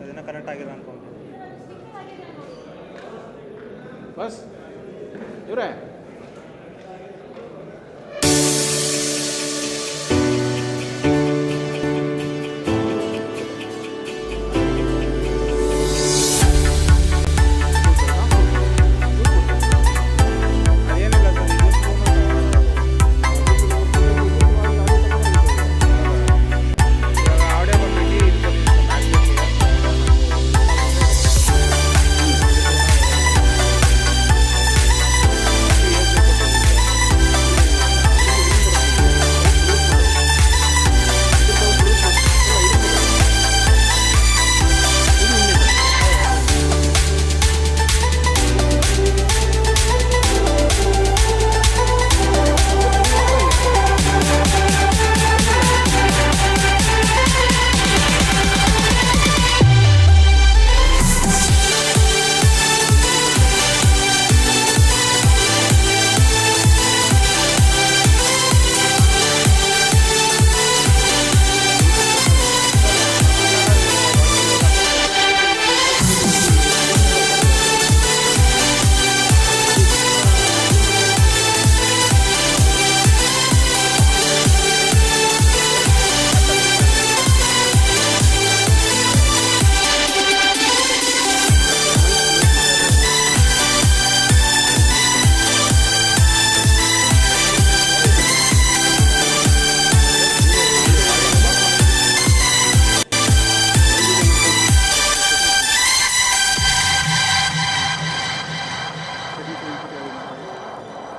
ಅದನ್ನು ಕನೆಕ್ಟ್ ಆಗಿಲ್ಲ ಅನ್ಕೊಂಡು ಬಸ್ ಇವರೇ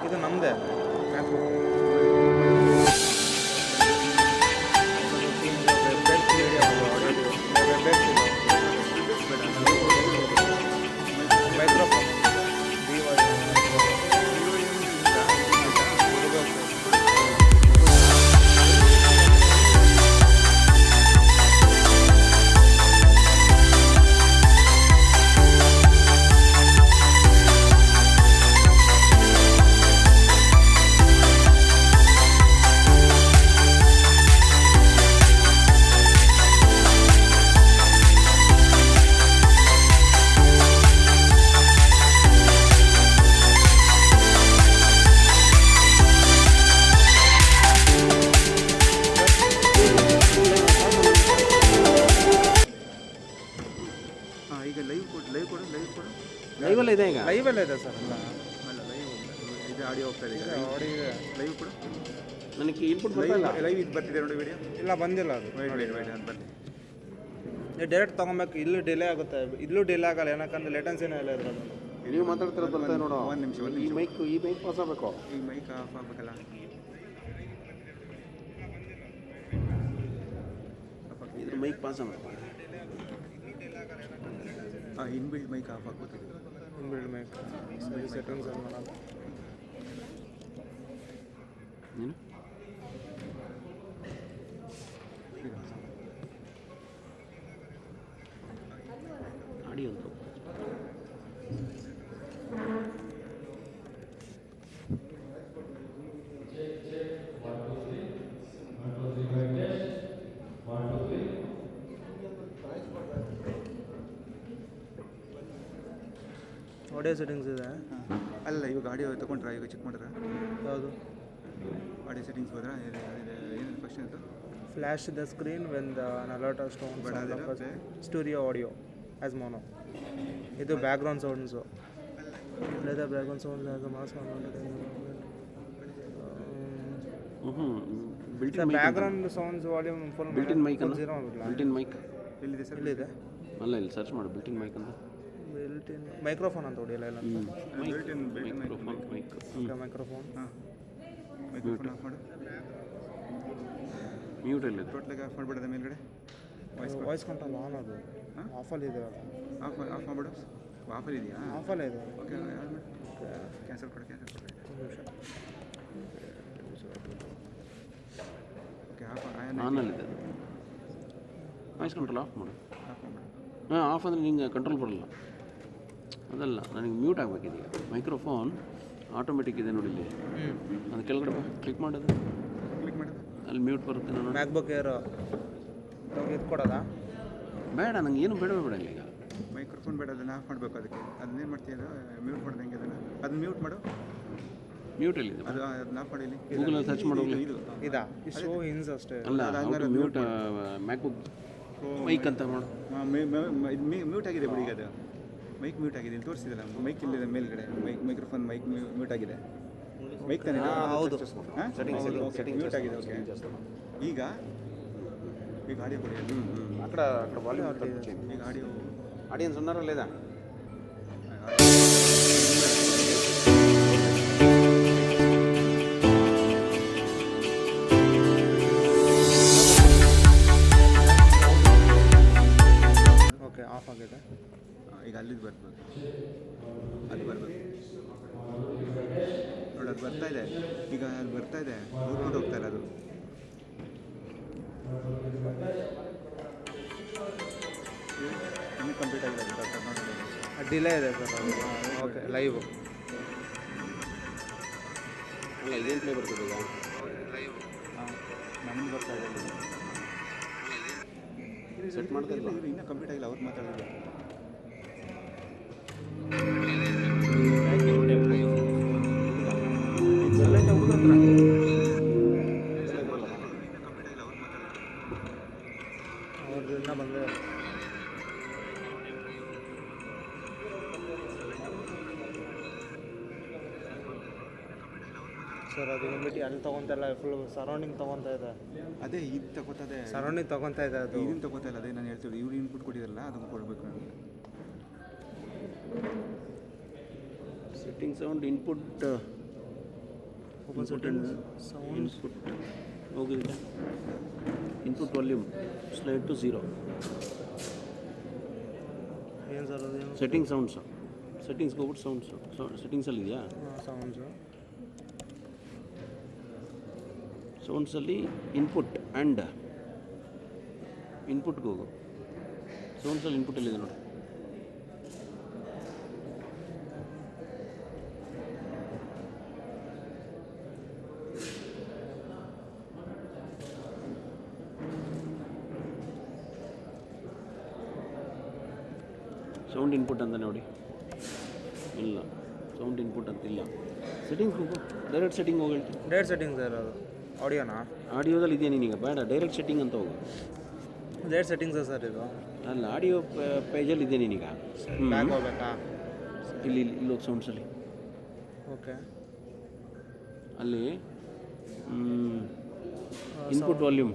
ಇದು ನಮ್ಮದೇ ಮೈಕ್ರೋಫೋನ್ ಈಗ ಲೈವ್ ಕೊಡು ಲೈವಲ್ಲ ಇದೆ ಈಗ ಲೈವಲ್ಲೇ ಇದೆ ಸರ್ ಎಲ್ಲ ಅಲ್ಲ ಲೈವ್ ಇದು ಆಡಿಯೋ ಹೋಗ್ತಾ ಇದೆ ಈಗ ಆಡಿಯೋ ಇದೆ ಲೈವ್ ಕೊಡು ನನಗೆ ಇನ್ಪುಟ್ ಬರ್ತಾಯಿಲ್ಲ ಲೈವ್ ಇದು ಬರ್ತಿದೆ ನೋಡಿ ವಿಡಿಯೋ ಇಲ್ಲ ಬಂದಿಲ್ಲ ಅದು ವೈಟ್ ಅಂತ ಬರ್ಲಿ ಡೈರೆಕ್ಟ್ ತೊಗೊಬೇಕು ಇಲ್ಲೂ ಡಿಲೇ ಆಗುತ್ತೆ ಇಲ್ಲೂ ಡಿಲೇ ಆಗಲ್ಲ ಏನಕ್ಕಂದ್ರೆ ಲೇಟೆನ್ಸಿನೇ ಇಲ್ಲ ಇದ್ರಲ್ಲಿ ನೀವು ಮಾತಾಡ್ತಿರೋದು ಬರ್ತಾ ನೋಡು ಒಂದು ನಿಮಿಷ ಈ ಮೈಕ್ ಪಾಸ್ ಆಗಬೇಕು ಈ ಮೈಕ್ ಆಫ್ ಆಗಬೇಕಲ್ಲ ಇದ್ರ ಮೈಕ್ ಪಾಸ್ ಆಗಬೇಕು ಇನ್ಬಿಲ್ಡ್ ಮೈಕ್ ಆಫ್ ಆಗ್ಬೋದಿದೆ ಇನ್ಬಿಲ್ಡ್ ಮೈಕ್ ಸೆಟ್ಟಿಂಗ್ಸ್ ಅಲ್ಲಿ ಮಾಡಲ್ಲ ನೀನು ಆಡಿಯೋ ಅಂತ ಆಡಿಯೋ ಸೆಟ್ಟಿಂಗ್ಸ್ ಇದೆ ಅಲ್ಲ ಇವಾಗ ಆಡಿಯೋ ತೊಗೊಂಡ್ರೆ ಈಗ ಚೆಕ್ ಮಾಡಿದ್ರೆ ಯಾವುದು ಆಡಿಯೋ ಸೆಟ್ಟಿಂಗ್ಸ್ ಹೋದ್ರೆ ಏನಿದೆ ಫಸ್ಟ್ ಅಂತ flash the screen when the alert stone studio audio as mono ಇದು ಬ್ಯಾಕ್ಗ್ರೌಂಡ್ ಸೌಂಡ್ಸು లేదా background sounds as mass background sounds volume full built in mic ಅಂತ ಬಿಲ್ಟಿನ್ ಮೈಕ್ ಎಲ್ಲಿದೆ ಸರ್ ಇಲ್ಲಿದೆ ಅಲ್ಲ ಇಲ್ಲಿ ಸರ್ಚ್ ಮಾಡು ಬಿಲ್ಟಿನ್ ಮೈಕ್ ಅಂತ ಬಿಲ್ಟಿನ್ ಮೈಕ್ರೋಫೋನ್ ಅಂತ ಹೊಡಿಯಲ್ಲ ಇಲ್ಲ ಬಿಲ್ಟಿನ್ ಮೈಕ್ ಮೈಕ್ರೋಫೋನ್ ಹಾಂ ಮೈಕ್ರೋಫೋನ್ ಆಫ್ ಮಾಡು ಮ್ಯೂಟ್ ಅಲ್ಲಿ ಟೋಟಲಾಗಿ ಆಫ್ ಮಾಡಿಬಿಡೋದ ಮೇಲ್ಗಡೆ ವಾಯ್ಸ್ ಕಂಟ್ರೋಲ್ ಆನ್ ಅದು ಆಫಲ್ಲಿ ಇದೆ ಆಫ್ ಮಾಡಿಬಿಡು ಆಫಲ್ಲಿ ಇದೆಯಾ ಆಫಲ್ಲೇ ಇದೆ ಓಕೆ ಕ್ಯಾನ್ಸಲ್ ಕೊಡು ಓಕೆ ಆನಲ್ಲಿದೆ ವಾಯ್ಸ್ ಕಂಟ್ರೋಲ್ ಆಫ್ ಮಾಡು ಆಫ್ ಮಾಡಿಬಿಡು ಹಾಂ ಆಫ್ ಅಂದರೆ ನಿಂಗೆ ಕಂಟ್ರೋಲ್ ಬರಲ್ಲ ಅದಲ್ಲ ನನಗೆ ಮ್ಯೂಟ್ ಆಗಬೇಕಿದೀಗ ಮೈಕ್ರೋಫೋನ್ ಆಟೋಮೆಟಿಕ್ ಇದೆ ನೋಡಿ ಇಲ್ಲಿ ಅದು ಕೆಳಗಡೆ ಕ್ಲಿಕ್ ಮಾಡೋದು ಕ್ಲಿಕ್ ಮಾಡಿದ ಅಲ್ಲಿ ಮ್ಯೂಟ್ ಬರುತ್ತೆ ನಾನು ಮ್ಯಾಕ್ಬುಕ್ ಏರ್ ಇದು ಕೊಡೋದಾ ಬೇಡ ನಂಗೆ ಏನು ಬೇಡವೇ ಬೇಡ ಈಗ. ಮೈಕ್ರೋಫೋನ್ ಬೇಡ, ಅದನ್ನು ಆಫ್ ಮಾಡಬೇಕು. ಅದನ್ನೇನು ಮಾಡ್ತೀಯ, ಮ್ಯೂಟ್ ಮಾಡ್ದೆ ಹೆಂಗೆ ಅದನ್ನು ಮ್ಯೂಟ್ ಮಾಡು. ಮ್ಯೂಟಲ್ಲಿದೆ, ಅದನ್ನ ಆಫ್ ಮಾಡಿ. ಗೂಗಲಲ್ಲಿ ಸರ್ಚ್ ಮಾಡೋಗ್ಲಿ. ಇದಾ ಶೋ ಇನ್ಸ್ ಅಷ್ಟೇ ಅಲ್ಲ, ಮ್ಯೂಟ್ ಮ್ಯಾಕ್ಬುಕ್ ಮೈಕ್ ಅಂತ ಮಾಡು. ಮ್ಯೂಟ್ ಆಗಿದೆ ಬಿಡಿ, ಈಗ ಅದು ಮೈಕ್ ಮ್ಯೂಟ್ ಆಗಿದೆ. ಇಲ್ಲಿ ತೋರಿಸಿದಲ್ಲ, ಮೈಕ್ ಇಲ್ಲಿದೆ ಮೇಲ್ಗಡೆ, ಮೈಕ್ರೋಫೋನ್ ಮೈಕ್ ಮ್ಯೂಟ್ ಆಗಿದೆ. ಮೈಕ್ ತಾನೇ? ಹೌದು, ಮ್ಯೂಟ್ ಆಗಿದೆ. ಓಕೆ, ಈಗ ಆಡಿಯೋ ಕೊಡಿ. అక్కడ వాల్యూమ్ ಈಗ ಆಡಿಯೋ ఆడియన్స్ ఉన్నారా లేదా? ಓಕೆ, ಆಫ್ ಆಗಿದೆ. ಈಗ ಅಲ್ಲಿದ್ದು ಬರ್ಬೇಕು, ಅಲ್ಲಿ ಬರ್ಬೇಕು ನೋಡಿ. ಅದು ಬರ್ತಾ ಇದೆ, ಈಗ ಅದು ಬರ್ತಾ ಇದೆ, ಊರ್ಕೊಂಡು ಹೋಗ್ತಾ ಇಲ್ಲ ಅದು. ಇನ್ನೂ ಕಂಪ್ಲೀಟ್ ಆಗಿದೆ ನೋಡಿ. ಡಿಲೇ ಇದೆ ಸರ್ ಅದು. ಓಕೆ, ಲೈವ್ ಅಲ್ಲ, ಇದೇನು ಪ್ಲೇ ಬರ್ತದೆ ಈಗ? ಲೈವ್ ನಮ್ಗೆ ಬರ್ತಾ ಇದೆ. ಸೆಟ್ ಮಾಡ್ತಾ ಇಲ್ಲ, ಇನ್ನೂ ಕಂಪ್ಲೀಟ್ ಆಗಿಲ್ಲ. ಅವ್ರು ಮಾತಾಡೋದು ಅವ್ರದ್ದು ಇನ್ನೂ ಬಂದರೆ ಸರ್. ಅದು ಬಂದ್ಬಿಟ್ಟು ಅಲ್ಲಿ ತೊಗೊತಾ ಇಲ್ಲ, ಫುಲ್ ಸರೌಂಡಿಂಗ್ ತೊಗೊತಾ ಇದೆ. ಅದೇ ಇದು ತಗೋತದೆ, ಸರೌಂಡಿಂಗ್ ತೊಗೊತಾ ಇದೆ ಅದು. ಇದನ್ನು ತಗೋತಾ ಇಲ್ಲ. ಅದೇ ನಾನು ಹೇಳ್ತೀವಿ, ಇವ್ರು ಇನ್ಪುಟ್ ಕೊಟ್ಟಿದ್ರಲ್ಲ, ಅದನ್ನು ಕೊಡಬೇಕು ನನಗೆ. ಸೆಟ್ಟಿಂಗ್ ಸೌಂಡ್ ಇನ್ಪುಟ್ ಸೌಂಡ್ಸ್ ಹೋಗಿದೆ. Input volume slide to 0. ಏನು ಸರ್ ಅದೇನು? ಸೆಟ್ಟಿಂಗ್ ಸೌಂಡ್ಸು, ಸೆಟ್ಟಿಂಗ್ಸ್ಗೆ ಹೋಗ್ಬಿಟ್ಟು ಸೆಟ್ಟಿಂಗ್ಸಲ್ಲಿದೆಯಾ? ಸೌಂಡ್ಸು, ಸೌಂಡ್ಸಲ್ಲಿ ಇನ್ಪುಟ್ ಆ್ಯಂಡ್ ಇನ್ಪುಟ್ಗೆ ಹೋಗು. ಸೌಂಡ್ಸಲ್ಲಿ ಇನ್ಪುಟ್ಟಲ್ಲಿದೆ ನೋಡಿ. ಸೌಂಡ್ ಇನ್ಪುಟ್ ಅಂತ ನೋಡಿ. ಇಲ್ಲ, ಸೌಂಡ್ ಇನ್ಪುಟ್ ಅಂತಿಲ್ಲ. ಸೆಟ್ಟಿಂಗ್ಸ್ ಹೋಗು, ಡೈರೆಕ್ಟ್ ಸೆಟ್ಟಿಂಗ್ ಹೋಗಿ ಹೇಳ್ತೀನಿ. ಡೈರೆಕ್ಟ್ ಸೆಟ್ಟಿಂಗ್ ಸರ್ ಅದು. ಆಡಿಯೋನಾ? ಆಡಿಯೋದಲ್ಲಿ ಇದೆಯಾ ನೀನೀಗ? ಬೇಡ, ಡೈರೆಕ್ಟ್ ಸೆಟ್ಟಿಂಗ್ ಅಂತ ಹೋಗು. ಡೈರೆಕ್ಟ್ ಸೆಟ್ಟಿಂಗ್ಸ್ ಸರ್ ಇದು? ಅಲ್ಲ, ಆಡಿಯೋ ಪೇಜಲ್ಲಿ ಇದೆ ನೀನೀಗ. ಬ್ಯಾಕ್ ಹೋಗ್ಬೇಕಾ? ಇಲ್ಲಿ ಹೋಗಿ ಸೌಂಡ್ಸಲ್ಲಿ. ಓಕೆ, ಅಲ್ಲಿ ಇನ್ಪುಟ್ ವಾಲ್ಯೂಮ್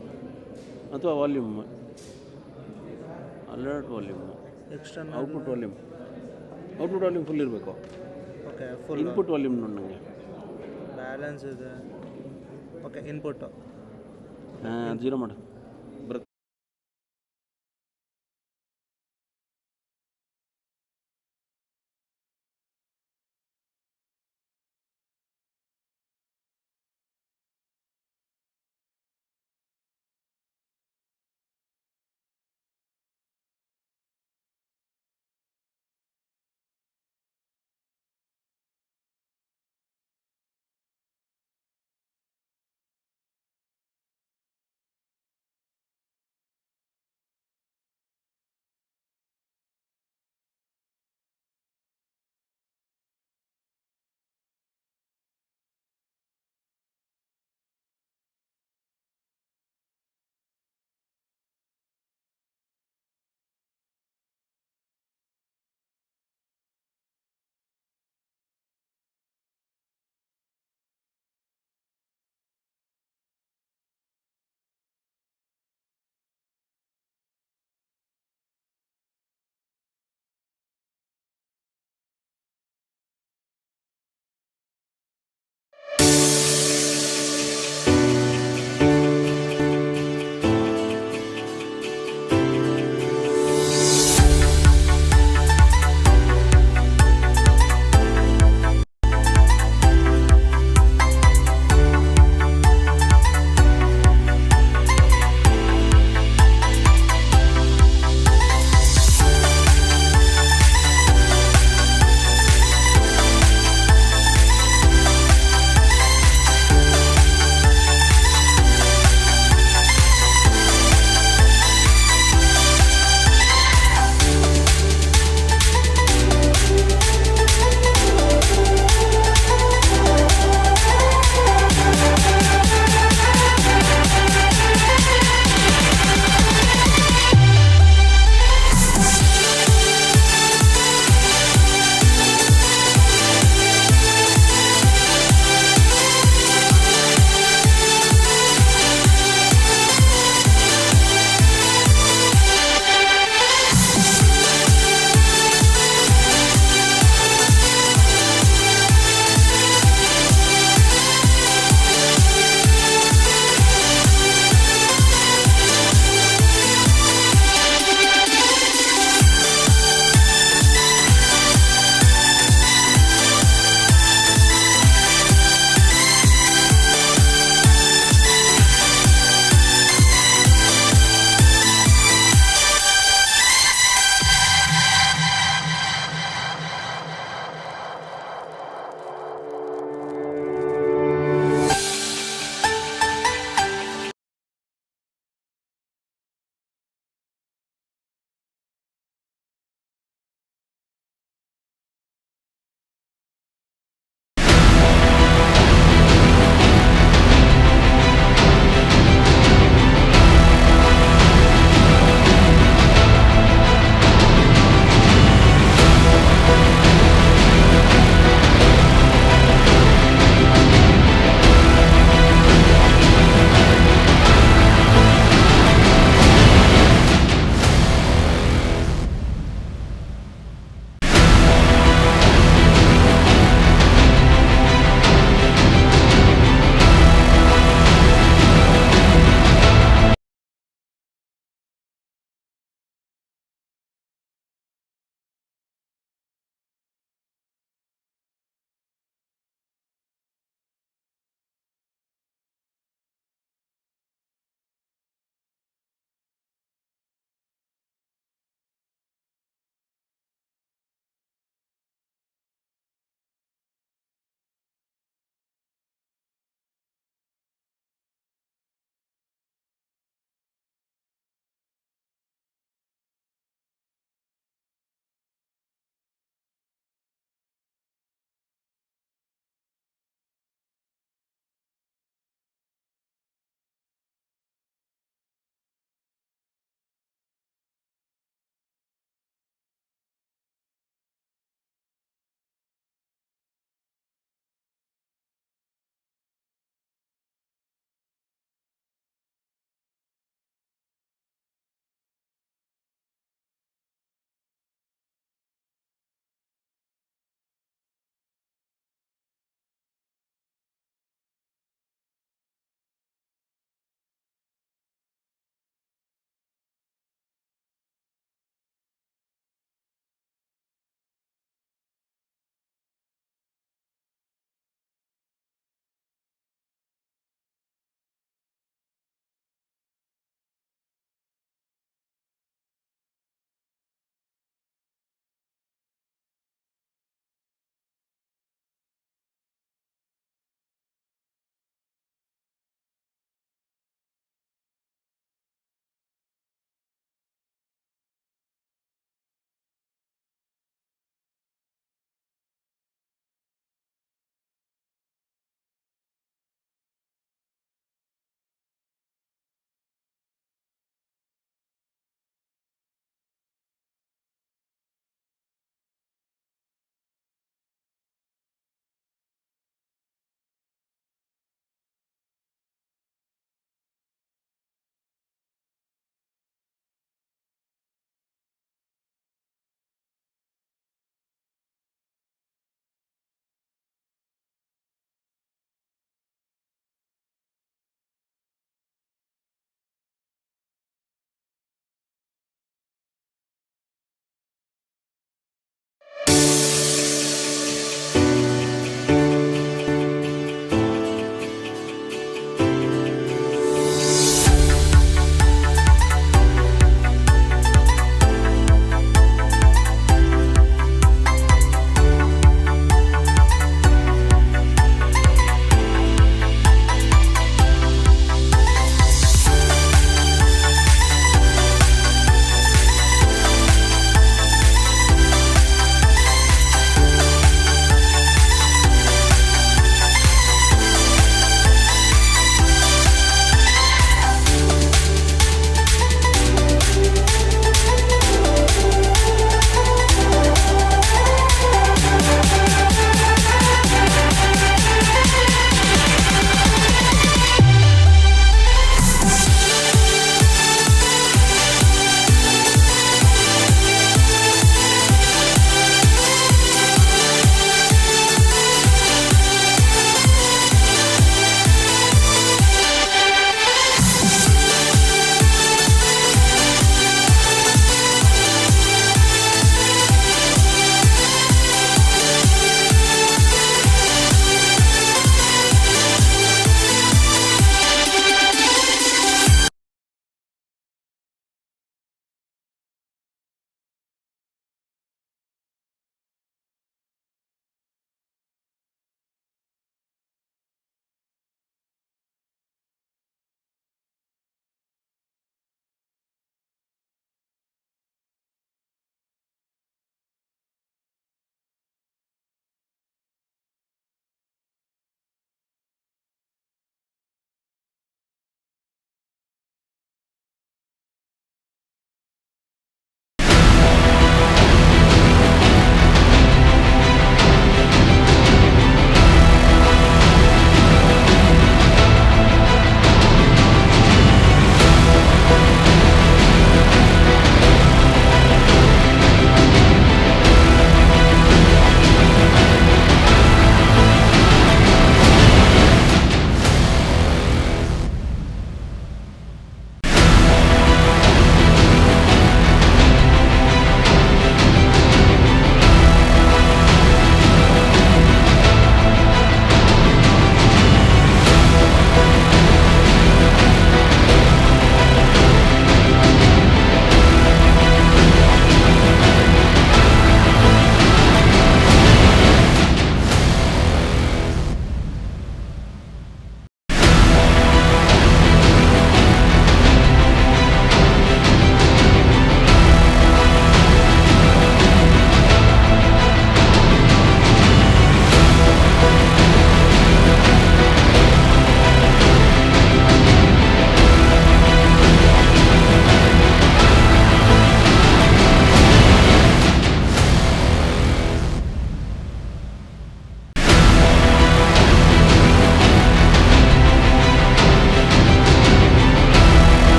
ಅಥವಾ volume, alert volume, external output volume full ಇರಬೇಕು. ಓಕೆ, ಫುಲ್ ಇನ್ಪುಟ್ ವಾಲ್ಯೂಮ್ ನೋಡಿ ನನಗೆ. ಬ್ಯಾಲೆನ್ಸ್ ಇದೆ. ಓಕೆ, ಇನ್ಪುಟ್ಟು 0 ಮಾಡು.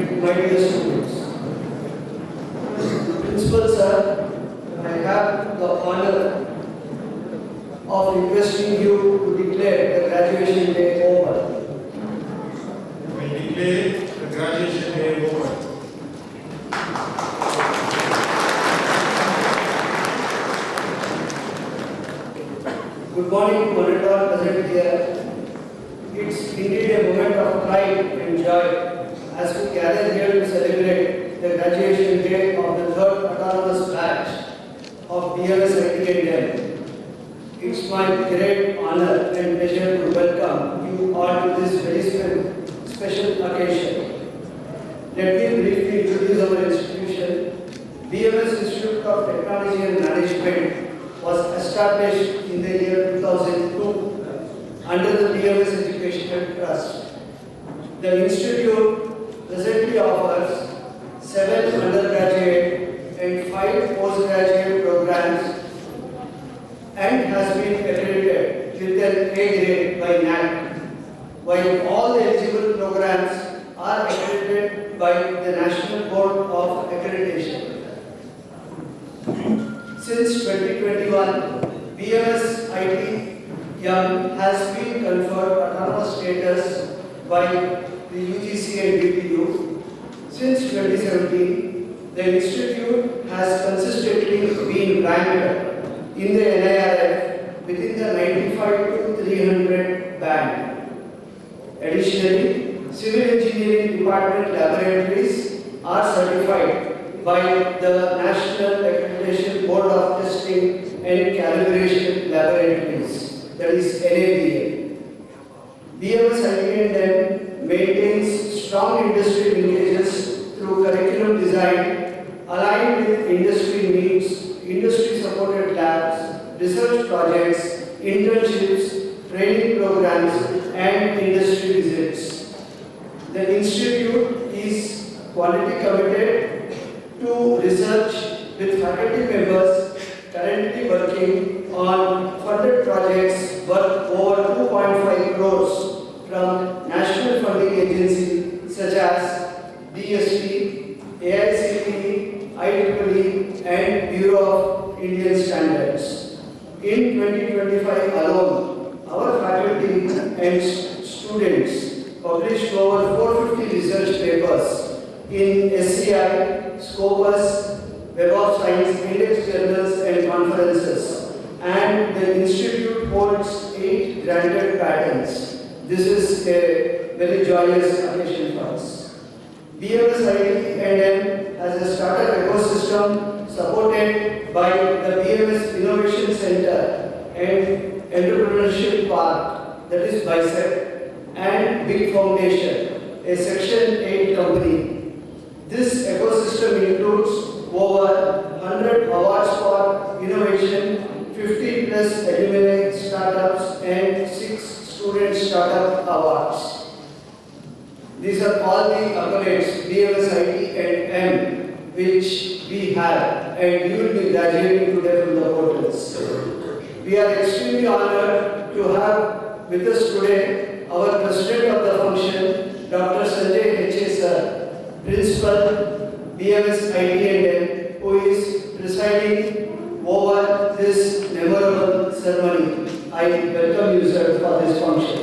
and my dear students. Principal sir, I have the honor of requesting you to declare the graduation day over. I declare the graduation day over. Good morning to one and all present here. It's indeed a moment of pride and joy as we gather here to celebrate the graduation day of the third autonomous batch of BMS IT and M. It's my great honor and pleasure to welcome you all to this very special occasion. Let me briefly introduce our institution. BMS Institute of Technology and Management was established in the year 2002 under the BMS Educational Trust. The institute presently offers 7 undergraduate and 5 postgraduate programs and has been accredited with an A grade by NAC, while all the eligible programs are accredited by the National Board of Accreditation. Since 2021, BMS IT Young has been conferred autonomous status by the UGC and DPU. Since 2017, the institute has consistently been ranked in the NIRF within the 95 to 300 band. Additionally, civil engineering department laboratories are certified by the National Accreditation Board of Testing and Calibration Laboratories, that is NABL. BMS IT&M maintains strong industry linkages through curriculum design aligned with industry needs, industry-supported labs, research projects, internships, training programs, and industry visits. The institute is quality committed to research with faculty members currently working on funded projects worth over 2.5 crores from national funding agencies such as DST, AICTE, IEEE, and Bureau of Indian Standards. In 2025 alone, our faculty and students published over 450 research papers in SCI, Scopus, Web of Science, index journals, and conferences, and the institute holds 8 granted patents. This is a very joyous occasion for us. BMS IT&M has a startup ecosystem supported by the BMS Innovation Center and Entrepreneurship Park, that is BICEP, and Big Foundation, a Section 8 company. This ecosystem includes over 100 awards for innovation, 50 plus alumni startups, and 6 student startup awards. These are all the accolades BMS IT&M which we have, and you will be graduating today from the portals. We are extremely honored to have with us today our President of the function, Dr. Sanjay H.A. Sir, Principal, BMS IT&M, who is presiding over this memorable ceremony. I welcome you, sir, for this function.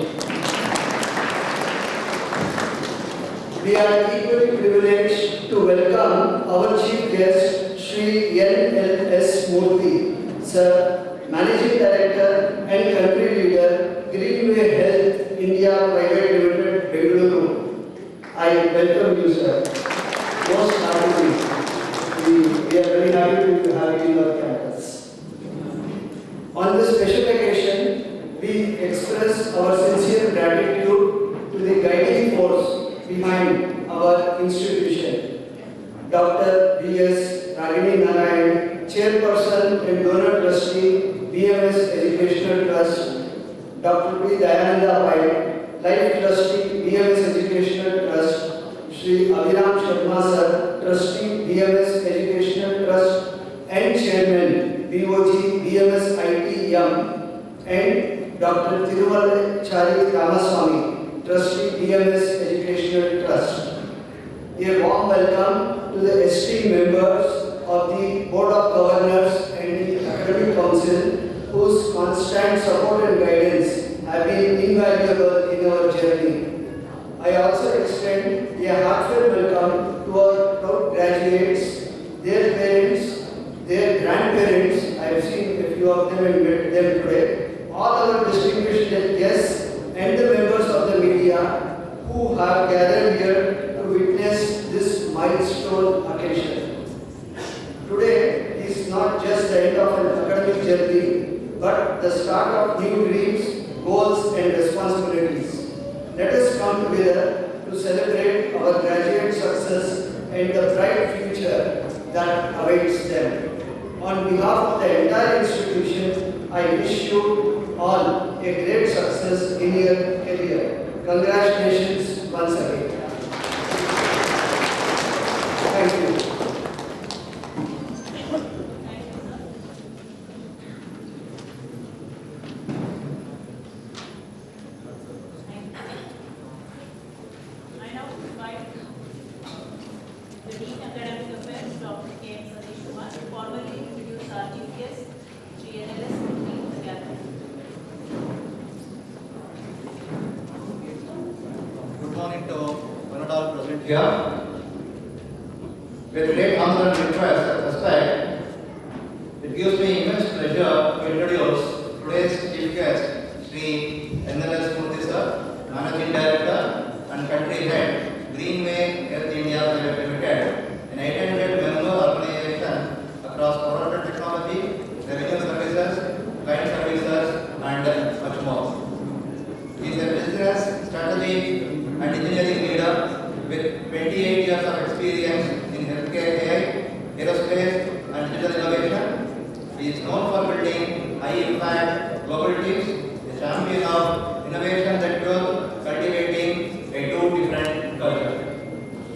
We are equally privileged to welcome our chief guest, Shri N.L.S. Murthy, sir, Managing Director and Country Leader, Greenway Health India Private Limited, Bengaluru. I welcome you, sir. Most heartily. We are very happy to have you in our campus. On this special occasion, we express our sincere gratitude to the guiding force behind our institution. Dr. B.S. Ragini Narayan, Chairperson and Donor Trustee, BMS Educational Trust. Dr. P. Dayananda Pai, Life Trustee, BMS Educational Trust. Shri Abhiram Sharma Sir, Trustee, BMS Educational Trust and Chairman, BOG, BMS IT Young, and Dr. Tirumalachari Ramaswamy, Trustee, BMS Educational Trust. A warm welcome to the esteemed members of the Board of Governors and the Academic Council, whose constant support and guidance have been invaluable in our journey. I also extend a heartfelt welcome to our proud graduates, their parents, their grandparents. I have seen a few of them and met them today. All our distinguished guests and the members of the media who have gathered here to witness this milestone occasion. Today is not just the end of an academic journey, but the start of new dreams, goals and responsibilities. Let us come together to celebrate our graduate success and the bright future that awaits them. On behalf of the entire institution, I wish you all a great success in your career. Congratulations once again. Thank you. I now invite the Dean Academic Affairs, Dr. K. Satish Kumar, to formally introduce our chief guest, Sri NLS Murthy, the gathering. Good morning to one and all present here. With great honor and respect, it gives me immense pleasure to introduce today's chief guest, Sri NLS Murthy sir, Managing Director and Country Head, Greenway Health India Private Limited, an 800 member organization across product technology, revenue services, client services, and much more. He is a business, strategy, and engineering leader with 28 years of experience in healthcare AI, aerospace, and digital innovation. He is known for building high-impact global teams, a champion of innovation-led growth, cultivating a two different culture.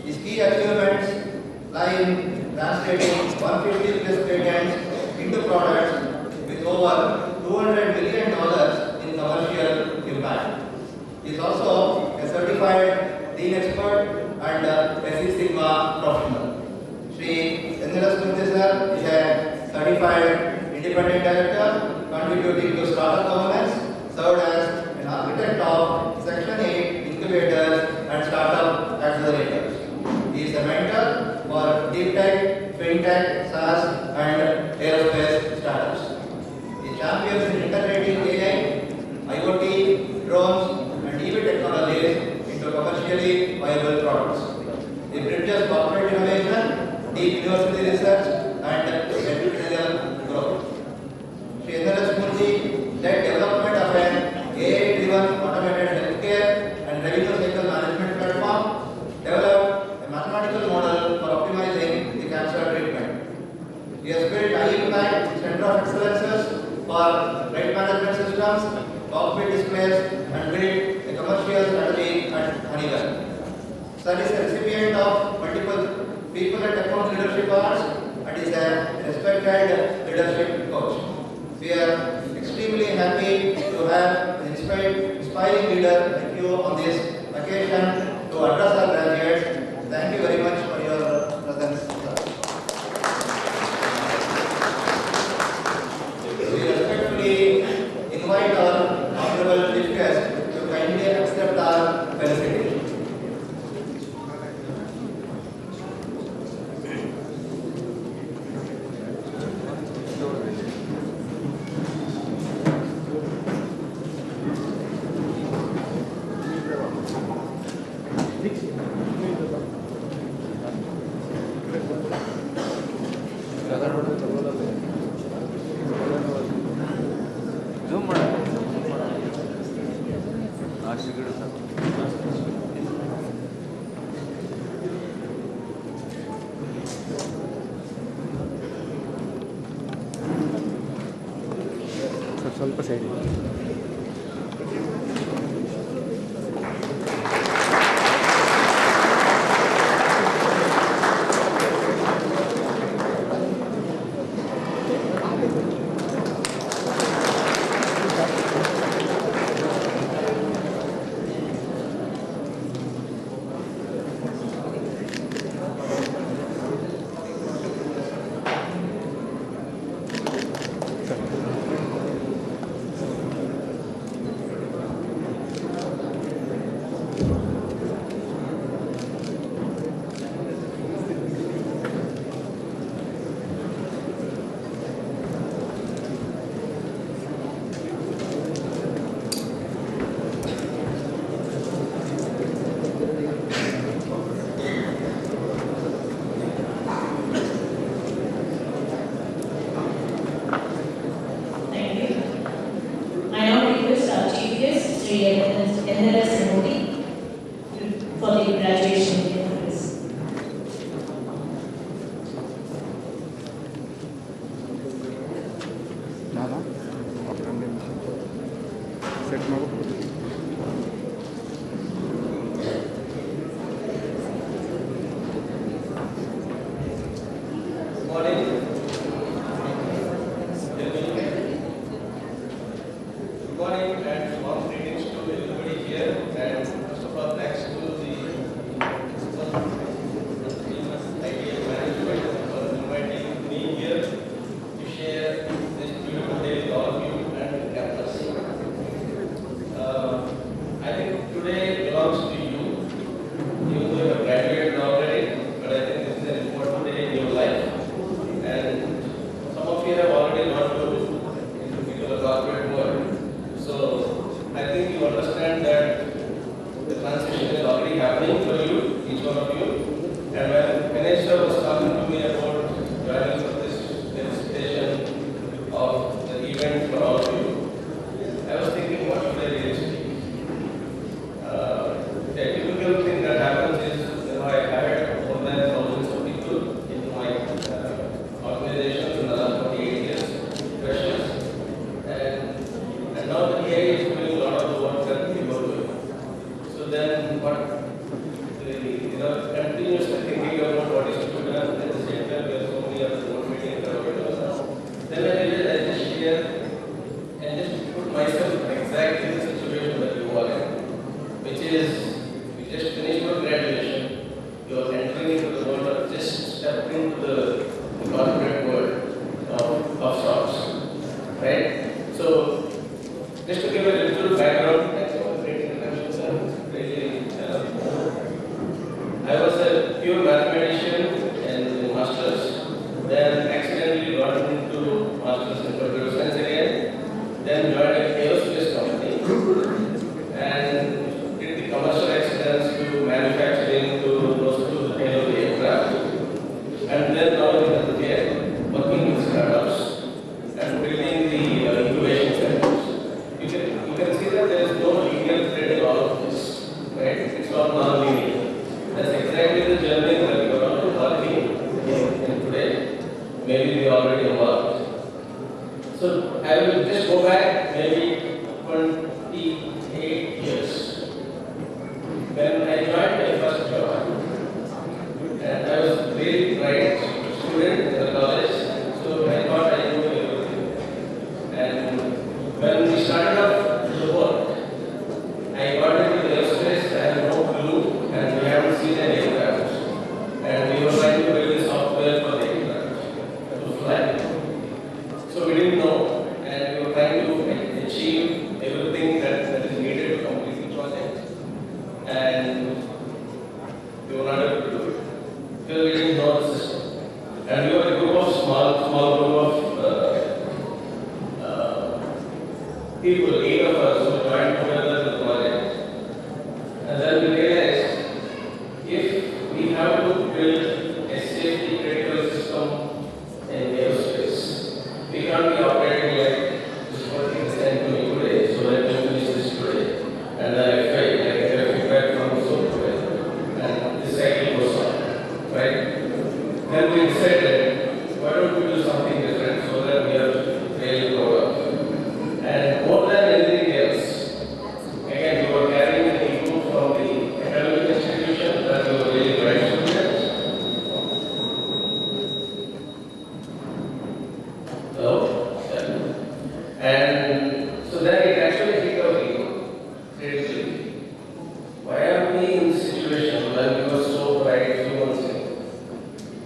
His key achievements lie in translating 150 plus patents into products with over $200 million in commercial impact. He is also a certified Lean expert and a Six Sigma professional. Sri NLS Murthy sir is a certified independent director contributing to startup governance, served as an architect of Section 8 incubators and startup accelerators. He is a mentor for deep tech, fintech, SaaS, and aerospace startups. He champions in integrating AI, IoT, drones, and EV technologies into commercially viable products. He bridges corporate innovation, deep university research, and entrepreneurial growth. Sri NLS Murthy led development of an AI-driven automated healthcare and revenue cycle management platform, developed a mathematical model for optimizing the cancer treatment. He has built high-impact center of excellences for flight management systems, cockpit displays, and built a commercial strategy at Honeywell. Sir is a recipient of multiple People and Technology Leadership Awards and is a respected leadership coach. We are extremely happy to have an inspiring leader like you on this occasion to address our graduates. Thank you very much for your presence, sir. We respectfully invite our honorable chief guest to kindly accept our felicitation. ಸ್ವಲ್ಪ side the corporate world of sorts, right? So, just to give a little background, I was a pure mathematician in masters, then accidentally got into masters in computer science again, then joined an aerospace company and did the commercial excellence to manufacturing to those to the tail of the aircraft, and then now in healthcare, working with startups and building the incubation centers. You can see that there is no linear thread in all of this, right? It's not non-linear. That's exactly the journey that we are all working in today. Maybe we already embarked. So I will just go back maybe 28 years. When I joined my first job, and I was a very bright student in the college, so I thought I knew everything. And when we started up the work, I got into the aerospace, I had no clue, and we haven't seen an aircraft. And we were trying to build the software for the aircraft to fly. So we didn't know, and we were trying to achieve everything that is needed to complete the project. And we were not able to do it because we didn't know the system. And we were a group of small group of people, 8 of us, who joined together the project. And then we realized if we have to build a safety critical system in aerospace, we can't be operating like this working designed to me today, so let me finish this today. And then I fail, I get a feedback from the software, and this cycle goes on, right? Then we decided, why don't we do something different so that we are really proud of. And more than anything else, again, we were carrying the input from the academic institution that we were really bright students. Hello? Yeah. And so then it actually hit our ego, creativity. Why are we in this situation when we were so bright few months ago?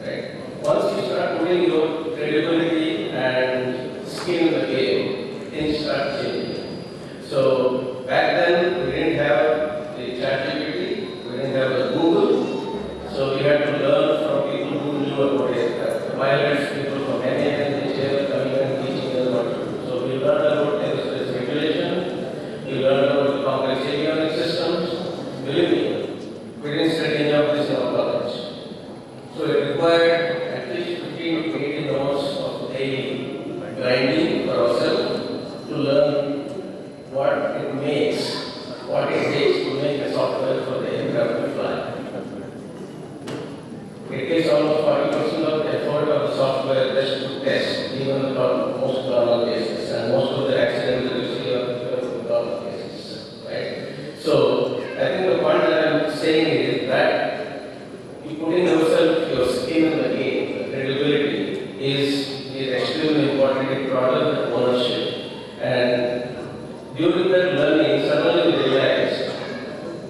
Right? Once you start putting your credibility and skin in the game, things start changing. So back then we didn't have the ChatGPT, we didn't have the Google, so we had to learn from people who knew about aircraft. The pilots, people from NAN, NHL, coming and teaching us what to do. So we learned about aerospace regulation, we learned about the complex avionics systems. Believe me, we didn't study any of this in our college. So it required at least 15 to 18 hours of daily grinding for ourselves to learn what it takes to make a software for the aircraft to fly. It takes almost 40% of the effort of the software just to test, even the most normal cases, and most of the accidents that you see are normal cases, right? So I think the point that I'm saying is that you putting your skin in the game, the credibility is extremely important in product ownership. And during that learning, suddenly we realized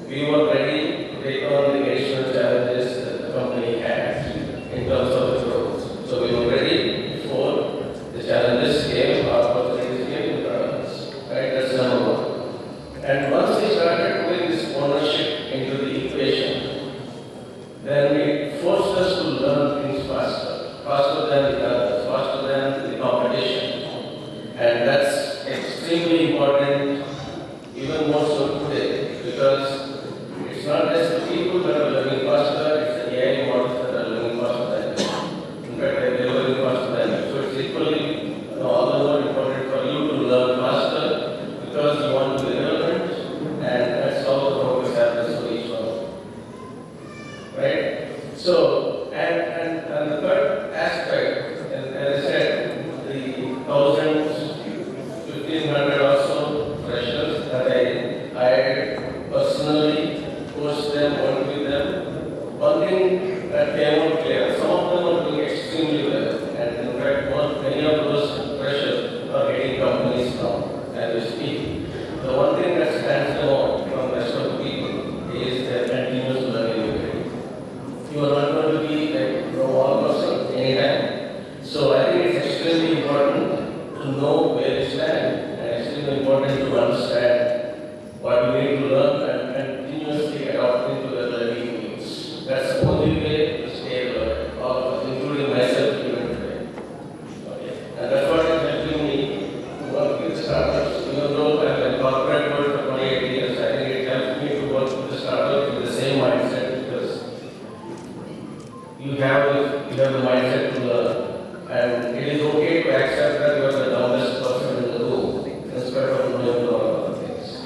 we were ready to take on the additional challenges that the company had in terms of the growth. So we were ready before the challenges came, our opportunities came in front of us. Right? That's number one. And once we started putting this ownership into the equation, then it forced us to learn things faster than the others, faster than the competition. And that's extremely important, even more so today, because it's not just the people that are learning faster, it's the AI models that are learning faster than you. In fact, they're learning faster than you. So it's equally all the more important for you to learn faster because you want to be relevant, and that's how the progress happens for each one. Right? So, and the third aspect, as I said, the thousands, 1,500 or so freshers that I hired personally, coached them, worked with them. One thing that came out clear, some of them are doing extremely well, and in fact, many of those freshers are getting companies now as we speak. The one thing that stands out from the rest of the people is their continuous learning ability. You are not going to be a know-all person. you have the mindset to learn, and it is okay to accept that you are the dumbest person in the room instead of knowing all other things.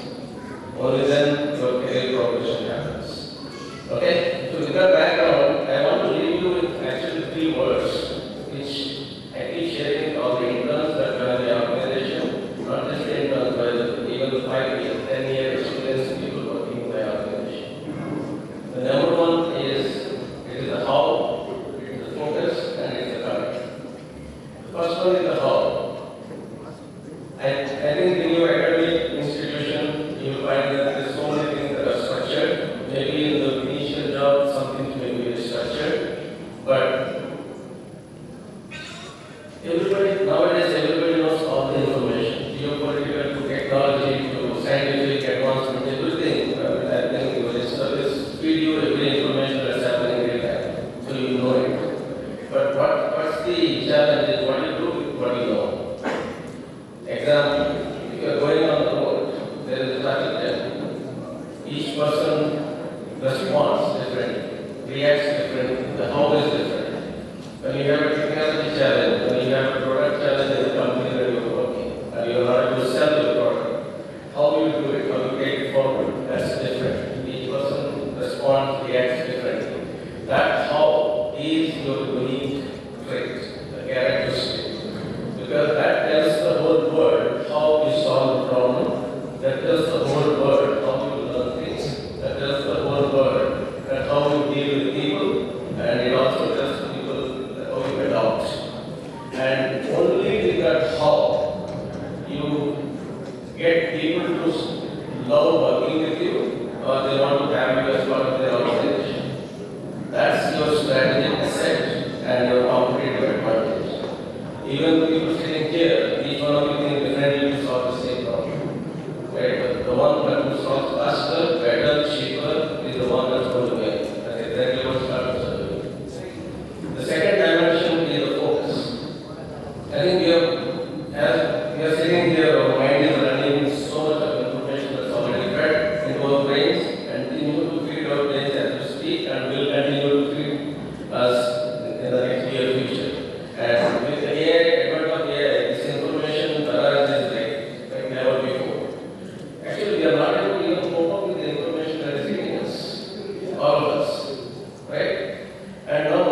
Only then your career progression happens. Okay? So with that background, I want to leave you with actually 3 words, which I keep sharing with all the interns that join the organization, not just the interns, but even the 5-year, 10-year experienced people working in the organization. The number one is, it is the how, it is the focus, and it is the commit. The first one is the how. I think in your academic institution, you will find that there are so many things that are structured. Maybe in the initial job, some things may be structured, but nowadays, everybody knows all the information. Geopolitical to technology to scientific advancement, everything. I think it will service feed you every information that's happening in real time, so you know it. But what's the challenge is what you do with what you know. Example, if you are going on the road, there is a traffic jam. Each person responds differently, reacts differently, the how is different. When you have a technology challenge, when you have a product challenge in the company that you are working, and you are not able to sell your product, how you do it, how you take it forward, that's different. Each person responds, reacts differently. That how is your unique trait, the characteristic. Because that tells the whole world how you solve the problem, that tells the whole world how you learn things, that tells the whole world that how you deal with people, and it also tells the people that how you adopt. And only with that how you get people to love working with you, or they want to have you as part of their organization. That's your strategic asset and your competitive advantage. Even people sitting here, each one of you think differently to solve the same problem. Right? But the one that will solve faster, better, cheaper is the one that's going to win. That's exactly what startups are doing. The second dimension is the focus. I think we are sitting here, our mind is running with so much of information that's already fed into our brains and continue to feed our brains as we speak and will continue to feed us in the next near future. And with the AI, advent of AI, this information barrage is like never before. Actually, we are not able to even cope up with the information that is hitting us, all of us, right? And now,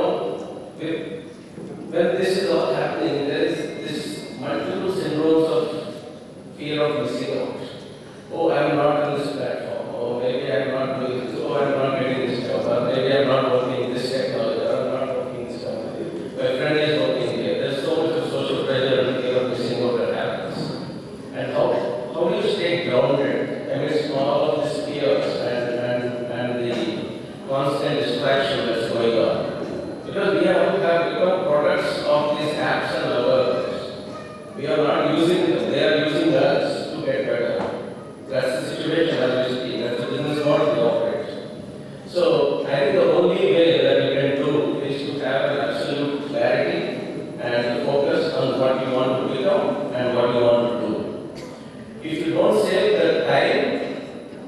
when this is all happening, there is this multiple syndromes of fear of missing out. Oh, I am not on this platform. Oh, maybe I am not doing this. Oh, I am not getting this job. Or maybe I am not working in this technology. Or I am not working in this company. My friend is working here. There's so much of social pressure and fear of missing out that happens. And how do you stay grounded amidst all of this chaos and the constant distraction that's going on? Because we have become products of these apps and algorithms. We are not using them, they are using us to get better. That's the situation as we speak, that's the business model we operate. So I think the only way that we can do is to have an absolute clarity and focus on what you want to become and what you want to do. If you don't save the time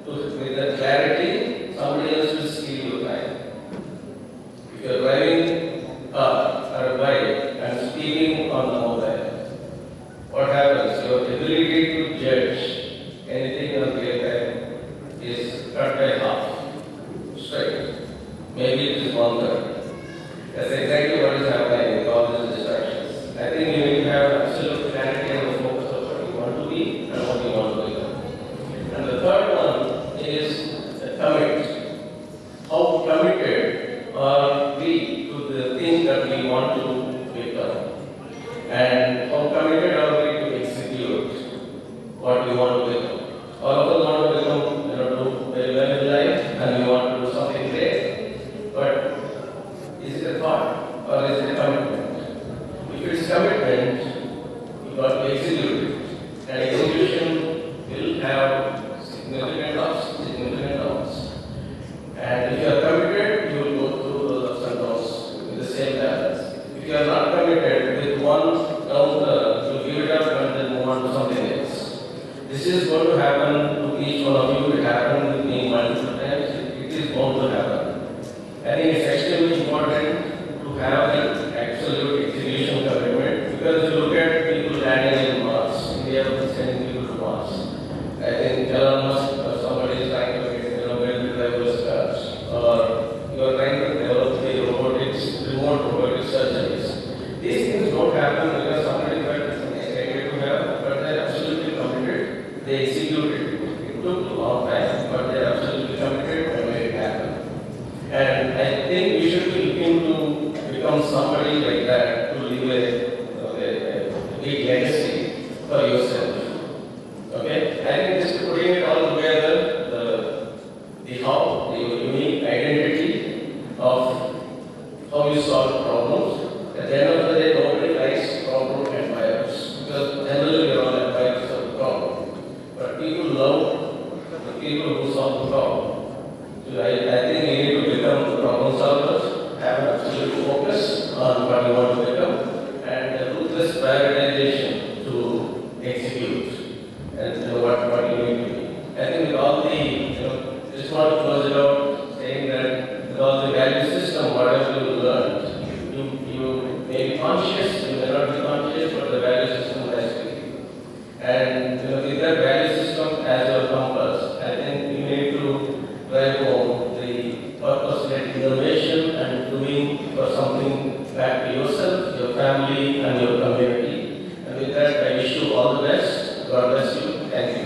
with the clarity, somebody else will steal your time. If you are driving a car or a bike and speaking on the mobile, what happens? Your ability to judge anything on real time is cut by half, straight. Maybe it is 1/3. That's exactly what is happening with all these distractions. I think you need to have absolute clarity and the focus of what you want to be and what you want to become. And the third one is the commit. How committed are we to the thing that we want to become? And how committed are we to execute what we want to become? All of us want to become, do very well in life and we want to do something great. But is it a thought or is it a commitment? If it is commitment, you got to execute it. And execution will have significant ups, significant downs. And if you are committed, you will go through those ups and downs with the same balance. If you are somebody like that to leave a big legacy for yourself. Okay? I think just putting it all together, the how, the unique identity of how you solve problems. At the end of the day, nobody likes problem admirers, because generally we are all admirers of the problem. But people love the people who solve the problem. So I think we need to become the problem solvers, have an absolute focus on what you want to become, and ruthless prioritization to execute and what you need to be. I think with all the, just want to close it out saying that with all the value system, whatever you learned, you may be conscious, you may not be conscious, but the value system has to be. And with that value system as your compass, I think you need to drive home the purpose-led innovation and doing for something back to yourself, your family, and your community. And with that, I wish you all the best. God bless you. Thank you.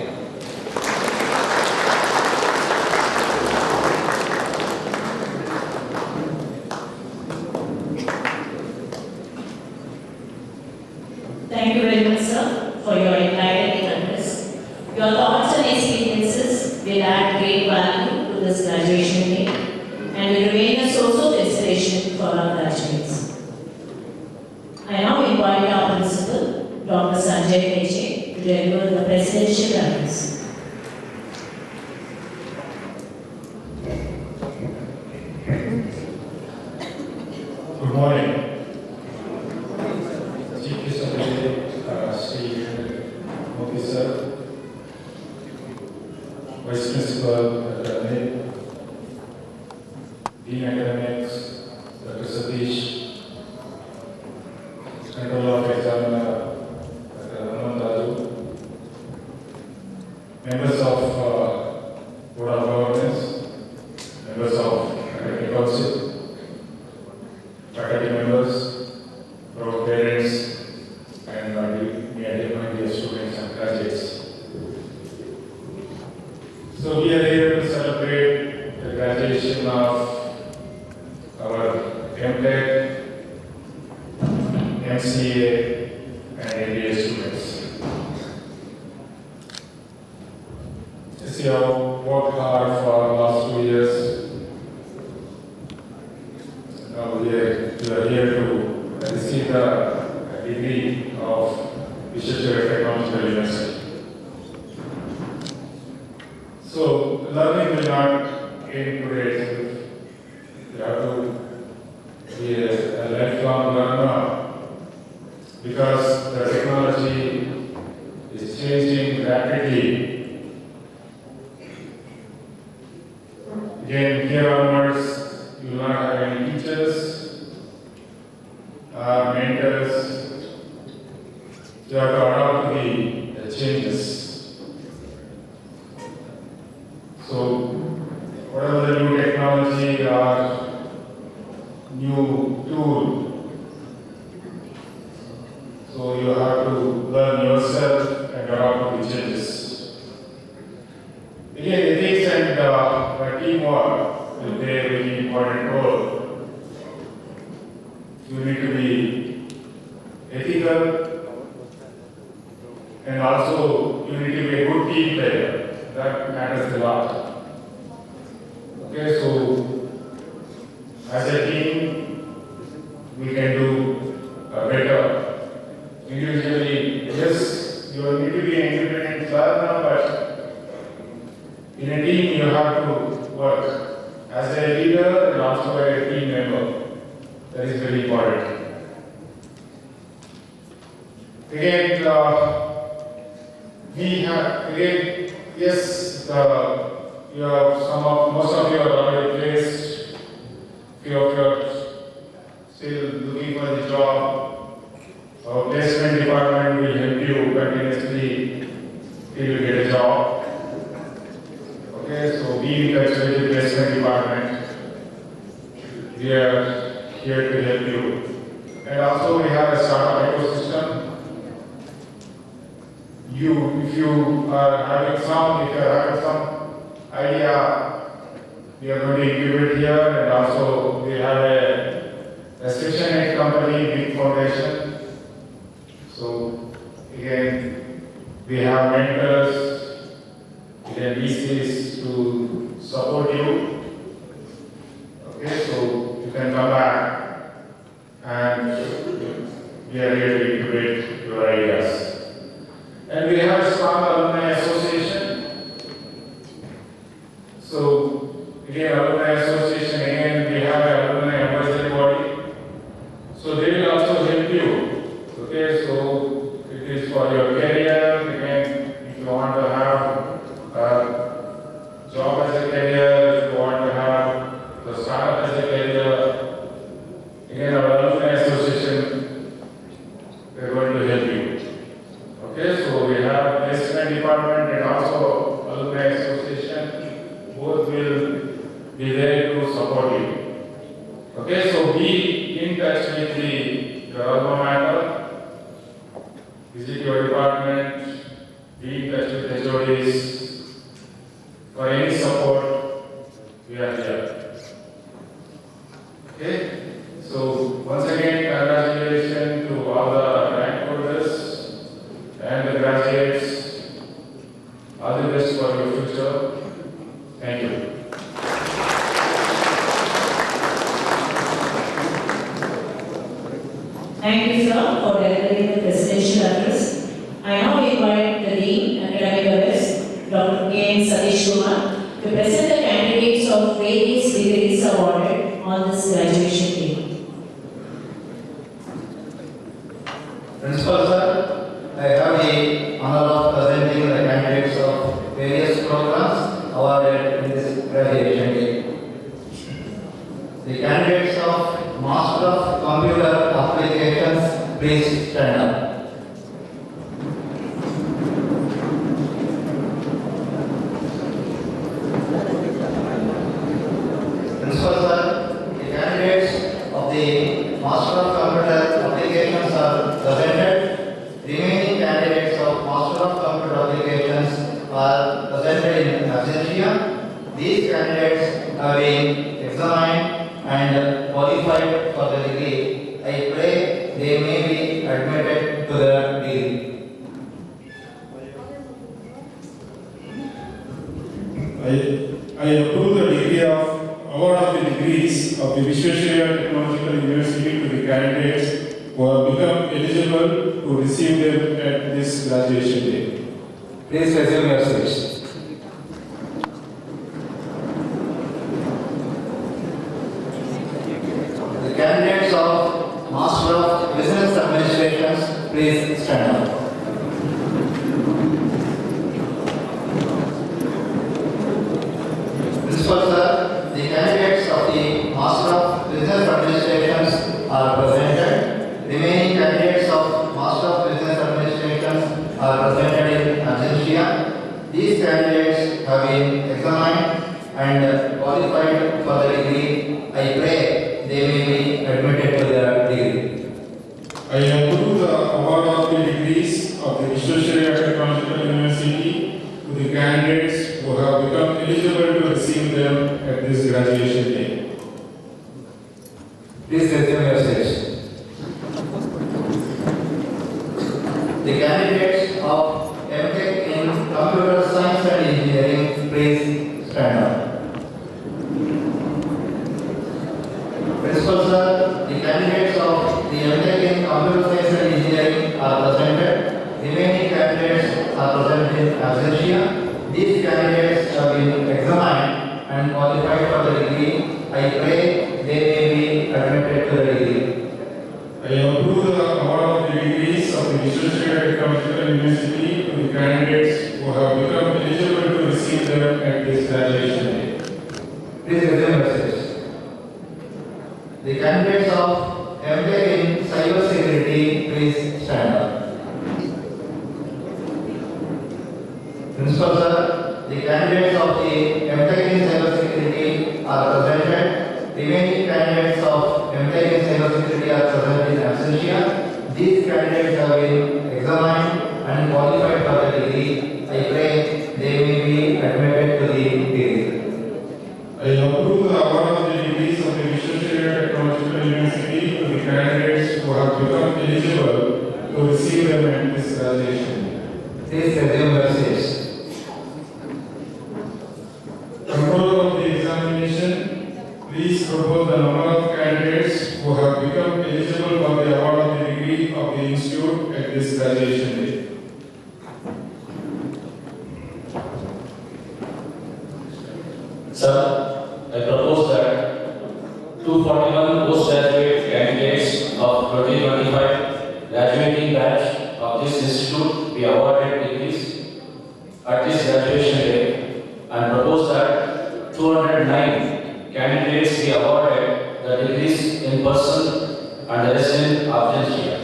Thank you very much, sir, for your enlightening address. Your thoughts and experiences will add great value to this graduation day and will remain a source of inspiration for our graduates. I now invite our principal, Dr. Sanjay Peche, to deliver the presidential address. Good morning. Chief Guest of the Day, Sri Modi sir, Vice Principal Dr. Dean Academics, Dr. Satish, Controller of Examiner, Dr. members of Board of Governance, members of Academic Council, faculty members, proud parents, and my dear students and graduates. So we are here to celebrate the graduation of our MTech, MCA, and MBA students. You have worked hard for the last 2 years. Now we are here to receive the degree of Visvesvaraya Technological University. So learning will not end today. You have to be a lifelong learner because the technology is changing rapidly. Again, here onwards, you will not have any teachers, mentors. You have to adapt to the changes. So, whatever the new technology or new tool, so you have to learn yourself and adapt to the changes. Again, ethics and teamwork will play a very important role. You need to be ethical and also you need to be a good team player. That matters a lot. Okay, so as a team, we can do better. Individually, yes, you need to be an independent learner, but in a team, you have to work as a leader and also a team member. That is very important. Again, we have yes, you have most of you are already placed. Few of you are still looking for the job. Our placement department will help you continuously till you get a job. Okay, so be in touch with the placement department. We are here to help you. And also we have a startup ecosystem. If you are having some idea, we are going to incubate here, and also we have a a Section 8 company, big foundation. So again, we have mentors, again, VCs to support you. Okay, so you can come back and we are here to incubate your ideas. And we have a strong alumni association. So again, alumni association, again, we have an alumni advisory body. So they will also help you. Okay, so it is for your career. Again, if you want to have a job as a career, if you want to have the startup as a career, again, our alumni association, they are going to help you. Okay, so we have placement department and also alumni association. Both will be there to support you. Okay, so be in touch with your alma mater, visit your department, be in touch with HODs. For any support, we are here. Okay, so once again, congratulations to all the rank holders and the graduates. All the best for your future. Thank you. Thank you, sir, for delivering the presidential address. I now invite the Dean, Academic Affairs, Dr. K. Satish Kumar, to present the candidates of various degrees awarded on this graduation day. Principal sir, I have the honor of presenting the candidates of various programs awarded in this graduation day. The candidates of Master of Computer Applications, please stand up. Principal sir, the candidates of the Master of Computer Applications are presented. Remaining candidates of Master of Computer Applications are presented in absentia. These candidates have been examined and qualified for the degree. I pray they may be admitted to the degree. I approve the degree of award of the degrees of the Vishweshwarya Technological University to the candidates who have become eligible to receive them at this graduation day. Please resume your seats. The candidates of Master of Business Administration, please stand up. Principal sir, the candidates of the Master of Business Administrations are presented. Remaining candidates of Master of Business Administrations are presented in absentia. These candidates have been examined and qualified for the degree. I pray they may be admitted to the degree. I approve the award of the degrees of the Introductory Technological University to the candidates who have become eligible to receive them at this graduation day. Please resume your seats. The candidates of MTech in Computer Science and Engineering, please stand up. Principal sir, the candidates of the MTech in Computer Science and Engineering are presented. Remaining candidates are present in absentia. These candidates have been examined and qualified for the degree. I pray they may be admitted to the degree. I approve the award of the degrees of the Vishweshwarya Technological University to the candidates who have become eligible to receive them at this graduation day. Please resume your seats. The candidates of MTech in Cyber Security, please stand up. Principal sir, the candidates of the MTech in Cyber Security are presented. Remaining candidates of MTech in Cyber Security are present in absentia. These candidates have been examined and qualified for the degree. I pray they may be admitted to the degree. I approve the award of the degrees of the Vishweshwarya Technological University eligible to receive them at this graduation. Please resume your seats. Controller of the examination, please propose the number of candidates who have become eligible for the award of the degree of the institute at this graduation day. Sir, I propose that 241 postgraduate candidates of 2025 graduating batch of this institute be awarded degrees at this graduation day, and propose that 209 candidates be awarded the degrees in person and the rest in absentia.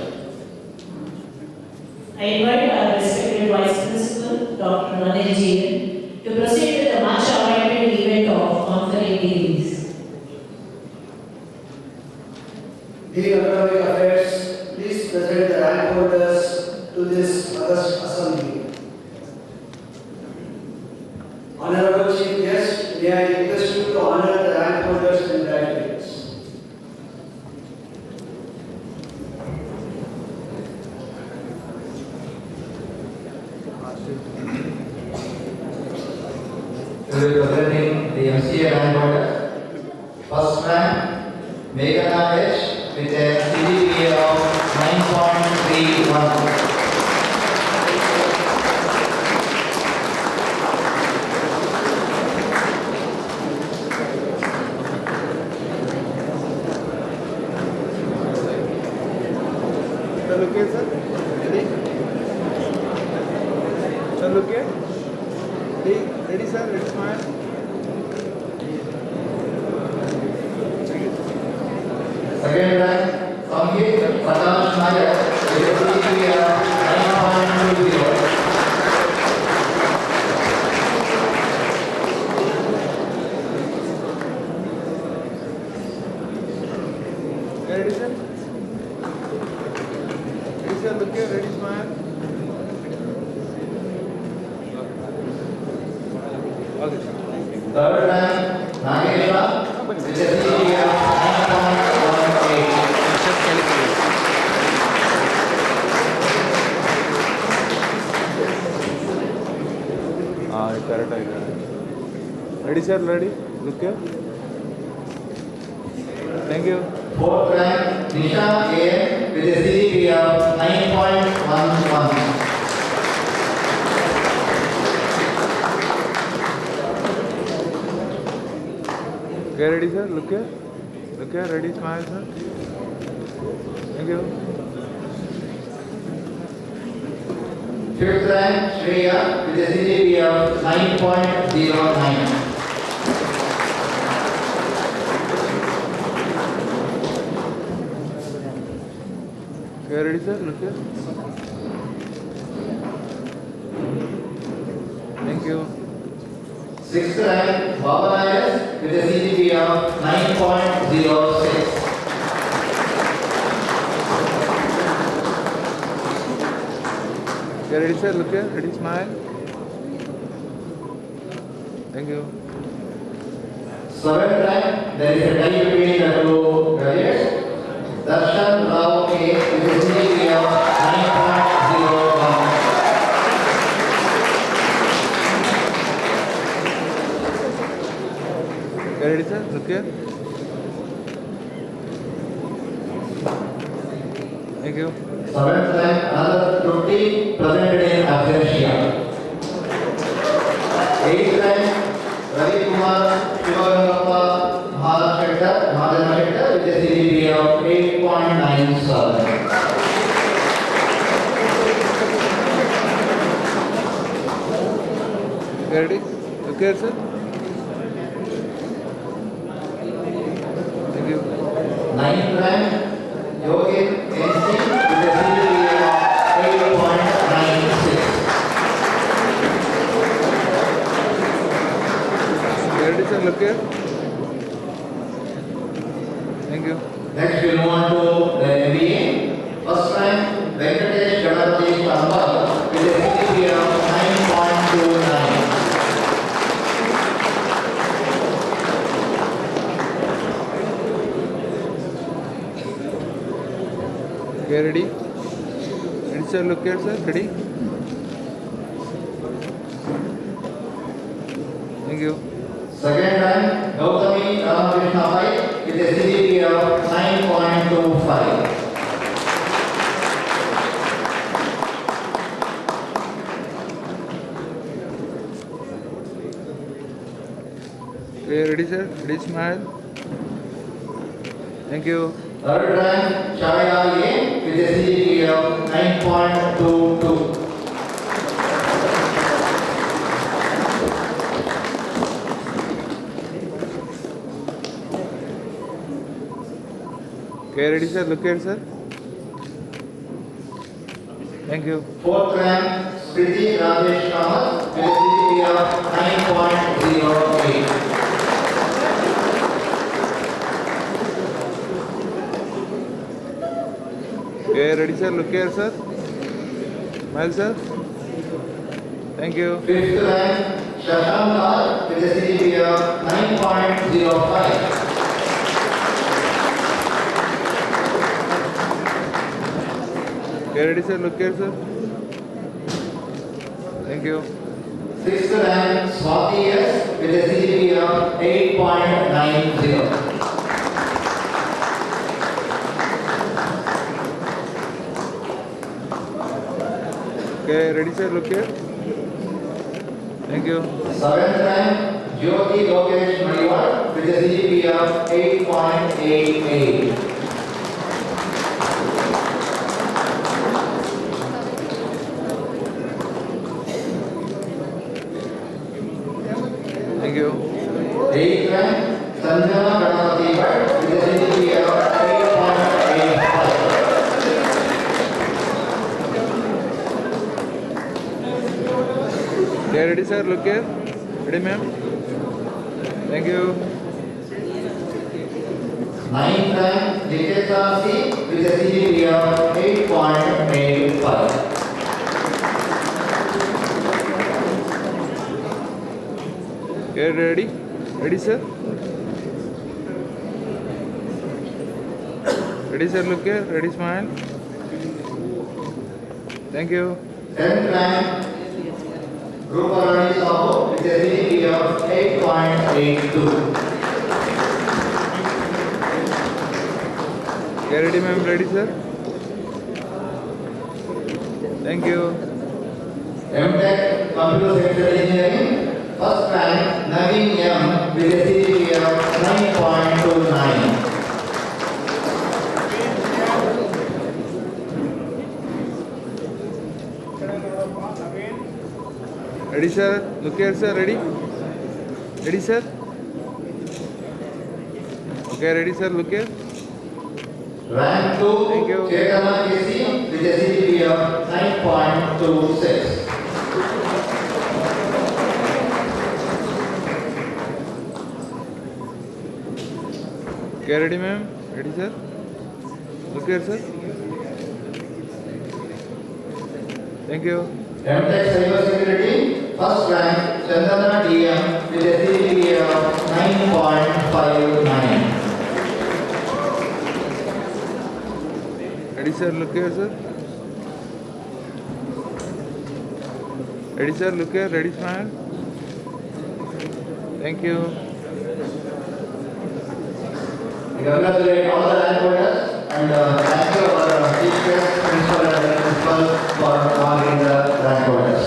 I invite our respected Vice Principal, Dr. Anil Jeevan, to proceed with the much awaited event of conferring degrees. Dean Academic Affairs, please present the rank holders to this august assembly. Honorable Chief Guest, may I request you to honor the rank holders and graduates. We will be presenting the MCA rank holders. First rank, Meghana H with a CGPA of 9.31. Look here, sir. Ready? Sir, look here. Ready, sir? Ready, smile. Second rank, Sangeet Prakash Nayak with a CGPA of 9.20. Ready, sir? Ready, sir? Look here. Ready, smile. Okay, sir. Third rank, Nagesha with a CGPA of 9.18. Correct. Ready, sir? Ready? Look here. Thank you. Fourth rank, Nisha A with a CGPA of 9.11. Okay, ready, sir? Look here. Look here. Ready? Smile, sir. Thank you. Fifth rank, Shreya with a CGPA of 9.09. Okay, ready, sir? Look here. Thank you. Sixth rank, Bhavana S with a CGPA of 9.06. Okay, ready, sir? Look here. Ready? Smile. Thank you. Seventh rank, there is a tie between the two graduates. Darshan Rao A with a CGPA of 9.01. Okay, ready, sir? Look here. Thank you. Seventh rank, another 20 presented in absentia. Eighth rank, Ravi Kumar Shivagangappa Mahadana with a CGPA of 8.97. Okay, ready? Look here, sir. Thank you. Ninth rank, Yogin NC with a CGPA of 8.96. Okay, ready, sir? Look here. Thank you. Next we'll move on to the MBA. First rank, Venkatesh Ganapati Tambal with a CGPA of 9.29. Okay, ready? Ready, sir? Look here, sir. Ready? Thank you. Second rank, Gautami Ramakrishna Pai with a CGPA of 9.25. Okay, ready, sir? Ready, smile. Thank you. Third rank, Chaya A with a CGPA of 9.22. Okay, ready, sir? Look here, sir. Thank you. Fourth rank, Spriti Rajesh Kamath with a CGPA of 9.08. Okay, ready, sir? Look here, sir. Smile, sir. Thank you. Fifth rank, Shashank R with a CGPA of 9.05. Okay, ready, sir? Look here, sir. Thank you. Sixth rank, Swati S with a CGPA of 8.90. Okay, ready, sir? Look here. Thank you. Seventh rank, Jyoti Lokesh Mariwal with a CGPA of 8.88. Thank you. Eighth rank, Sanjana Ganapati Bhatt with a CGPA of 8.85. Okay, ready, sir? Look here. Ready, ma'am? Thank you. Ninth rank, Jitendra C with a CGPA of 8.85. Okay, ready? Ready, sir? Ready, sir? Look here. Ready, smile. Thank you. Tenth rank, Rupalani Sahu with a CGPA of 8.82. Okay, ready, ma'am? Ready, sir? Thank you. MTech Computer Science Engineering, first rank, Naveen M with a CGPA of 9.29. Ready, sir? Look here, sir. Ready? Ready, sir? Okay, ready, sir? Look here. Rank 2, Thank you. Chaitanya KC with a CGPA of 9.26. Okay, ready, ma'am? Ready, sir? Look here, sir. Thank you. MTech Cyber Security, first rank, Chandana DM with a CGPA of 9.59. Ready, sir? Look here, sir. Ready, sir? Look here. Ready, smile. Thank you. We congratulate all the rank holders and thank you our teachers, principal and principal for honoring the rank holders.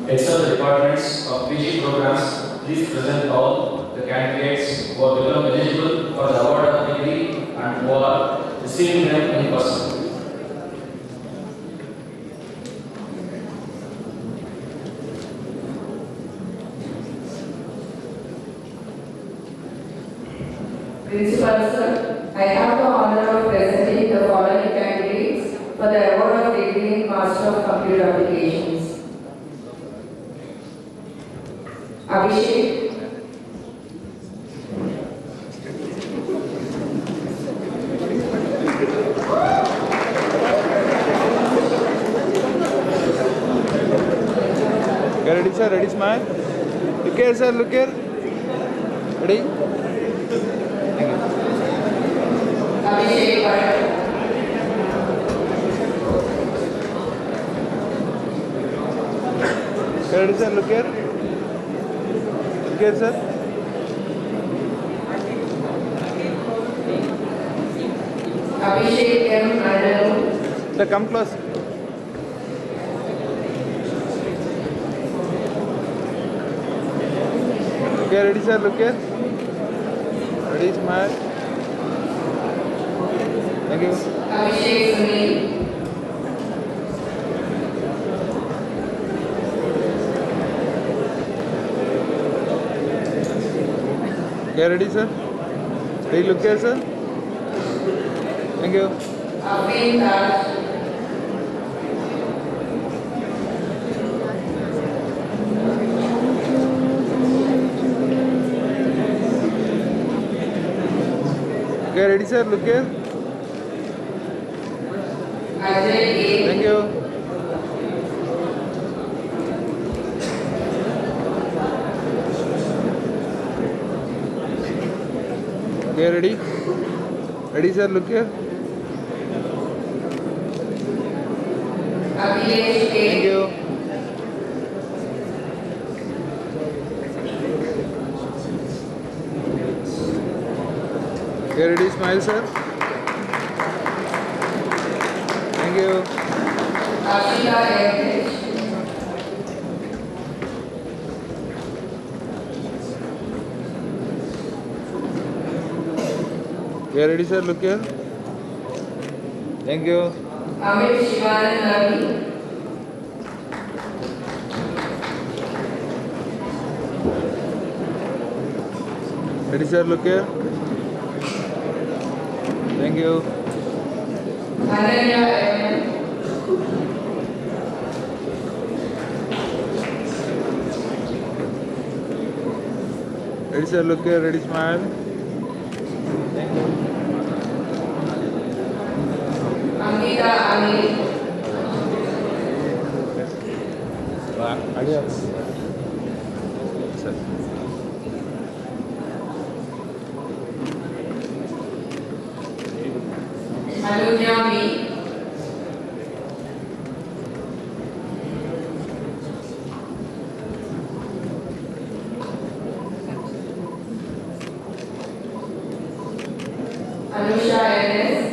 Heads of the departments of PG programs, please present all the candidates who have become eligible for the award of degree and who are receiving them in person. Principal sir, I have the honor of presenting the following candidates for the award of degree in Master of Computer Applications. Abhishek, Okay, ready, sir? Ready, smile. Look here, sir. Look here. Ready? Abhishek Bhatt. Ready, sir? Look here. Look here, sir. Abhishek M. Andalu. Sir, come close. Okay, ready, sir? Look here. Ready, smile. Thank you. Abhishek Sunil. Okay, ready, sir? Ready, look here, sir. Thank you. Afin Raj. Okay, ready, sir? Look here. Ajay A. Thank you. Okay, ready? Ready, sir? Look here. Akhilesh A. Thank you. Okay, ready? Smile, sir. Thank you. Ashita M. Okay, ready, sir? Look here. Thank you. Amit Shivanand Ravi. Ready, sir? Look here. Thank you. Ananya M. Ready, sir? Look here. Ready, smile. Thank you. Angita Anil. Adios. Sir. Anuja V. Anusha N.S.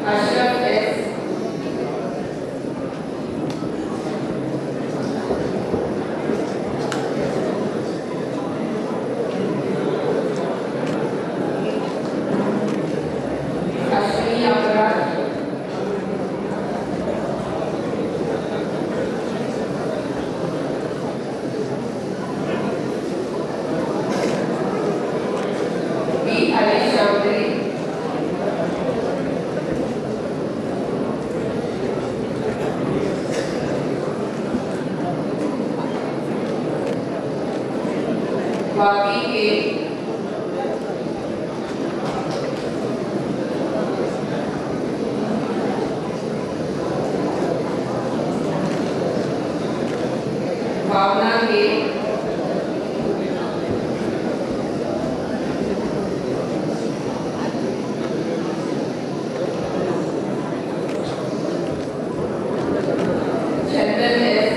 Ashraf S. Ashwini Aparaj. B. Ali Chaudhary. Waki K. Bhavna K. Chandan S.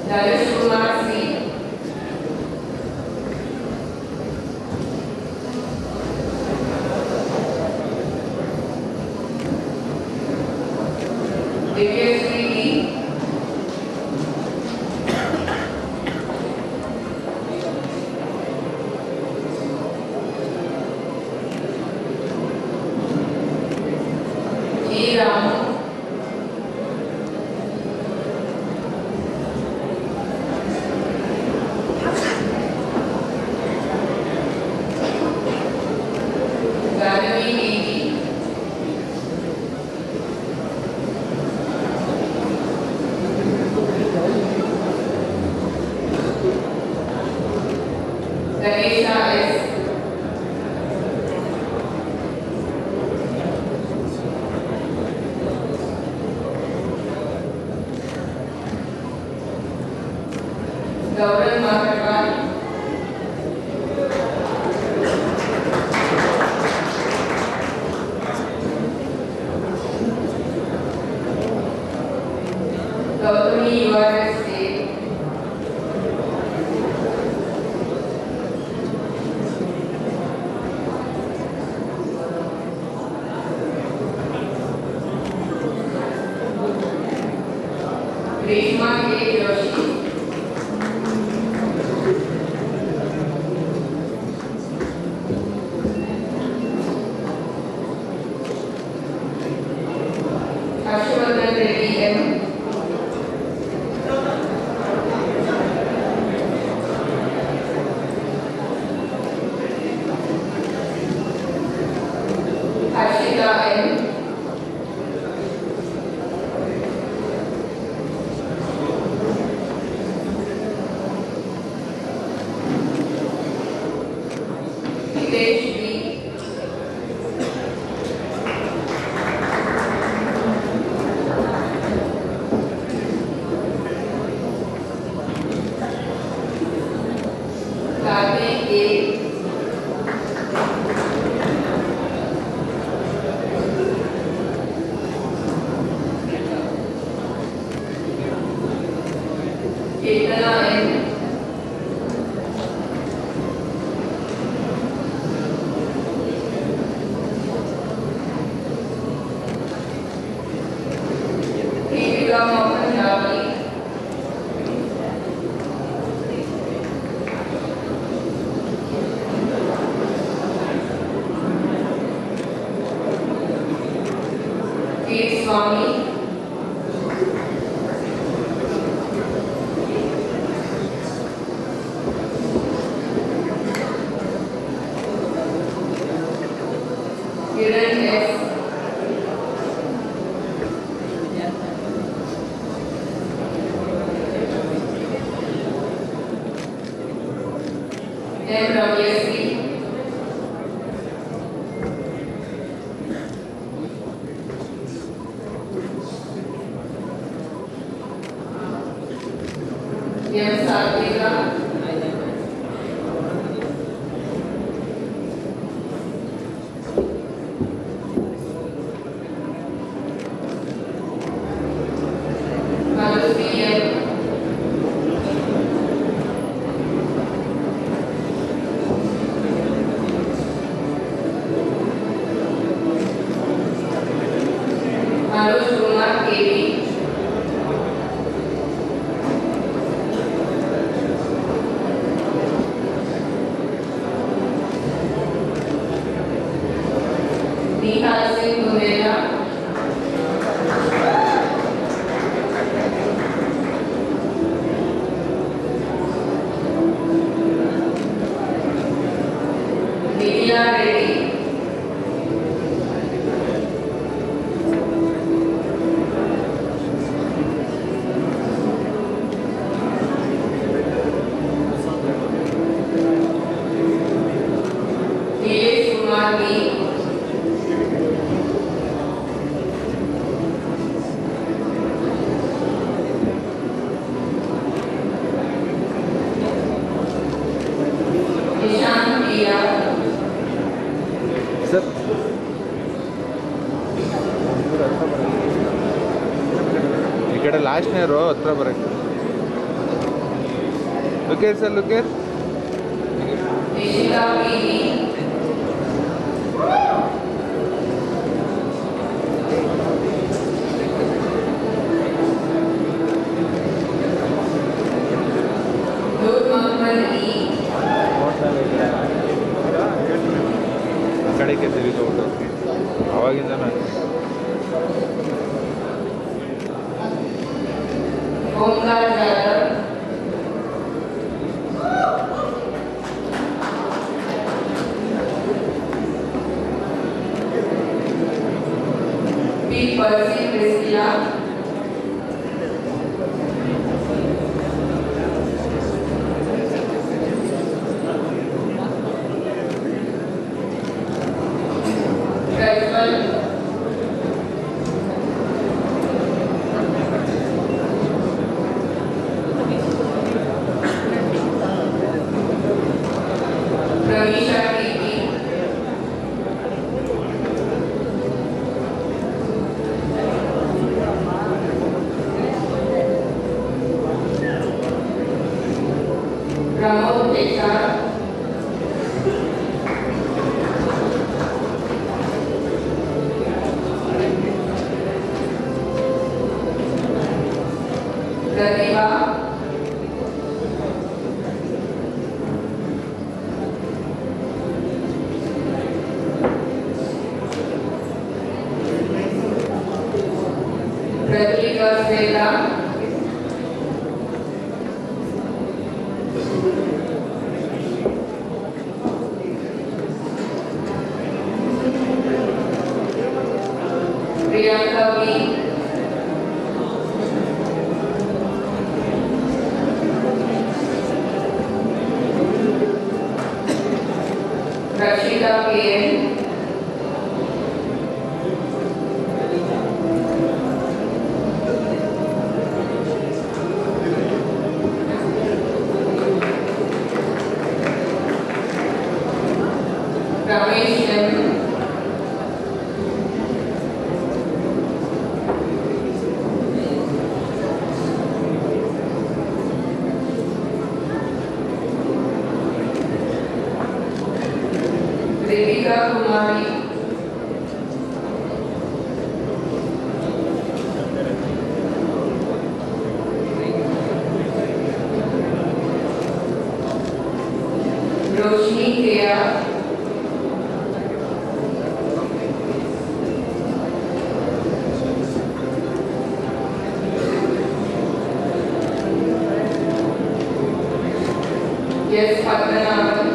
Naresh Kumar C. Divyashree D. G. Ramu. Ganavi D. Ganesha S. Gauran Maharwal. Gautami URS State. Grishma K. Joshi. Harshvardhan Reddy M. Harshita N. Hitesh B. Karthik A. Ketana N. Deepika Mohan Javli. K. Swami. Kiran S. M. Ravyasri. M. Satvika. Manusri M. Manoj Kumar KV. Nihal Singh Bundela. Vidya Reddy. Nilesh Kumar B. Nishan Priya. Sir ಈ ಕಡೆ ಲಾಸ್ಟ್ನೇ rho ಹತ್ರ ಬರೋಕ್ಕೆ ಲುಕೇರ್ sir ಲುಕೇರ್ Nishita PV. Nur Muhammad E. ಆ ಕಡೆಗೆ ತಿರುಗಿಕೊಂಡು ಆವಾಗಿಂದ ನಾನು Omkar Jadhav. P. Percy Priscilla. Pratibha, Pratibha Sveta, Priyanka V, Rakshita KN, Ramesh M, Deepika Kumari, Roshni Kea, Yes Padmanabhan,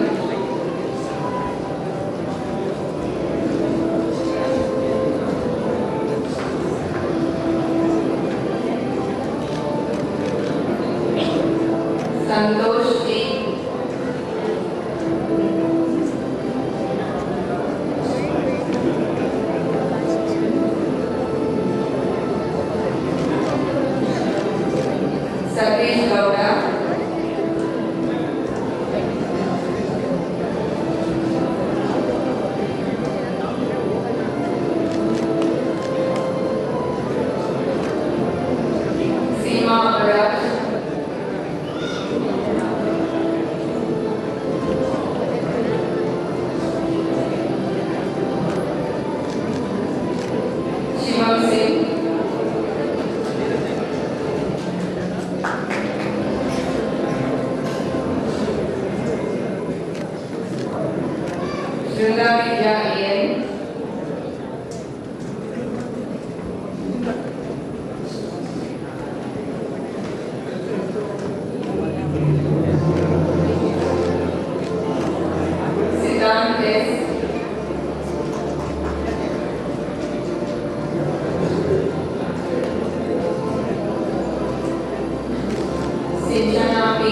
Santosh G, Satish Gowda, Seema Aparaj, Shivam Singh, Shringa Vidya Ian, Siddhant S, Sinchana P,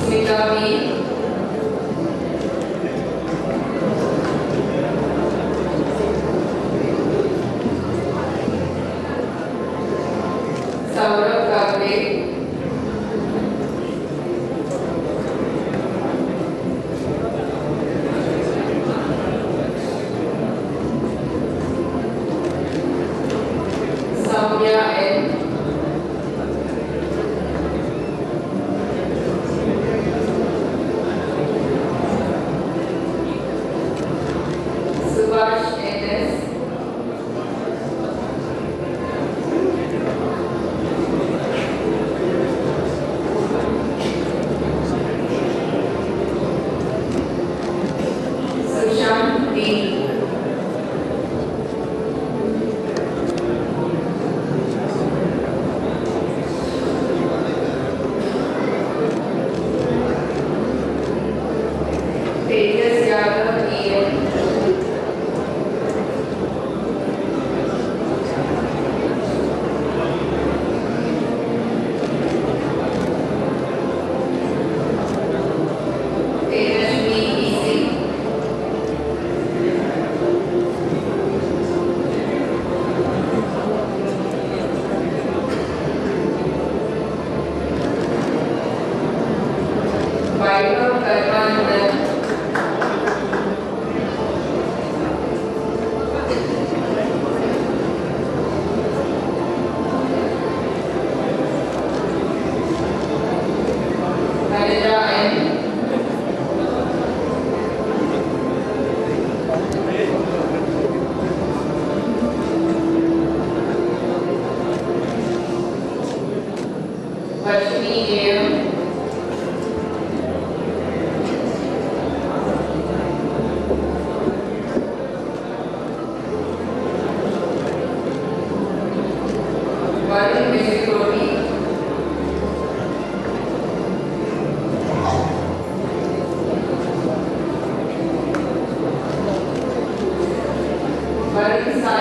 Smita V, Saurabh Kagwe, Soumya N,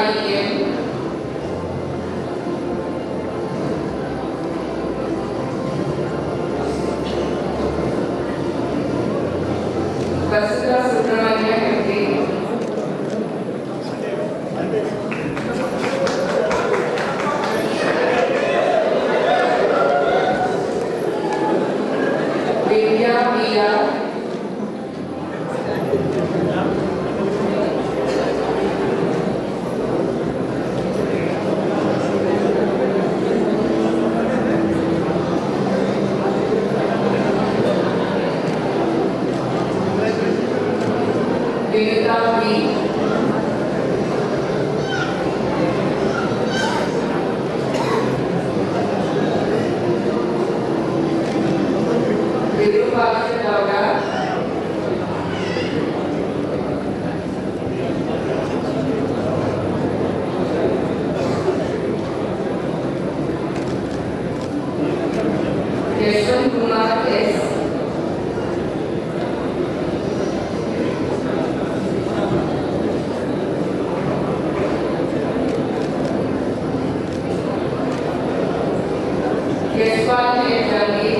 S-I-M, Vasudha Subramanya MP, Vidya Mia, Vinita V, Virupaksha Gowda, Yashwant Kumar S, Yashwant Janvi,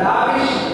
Ravish,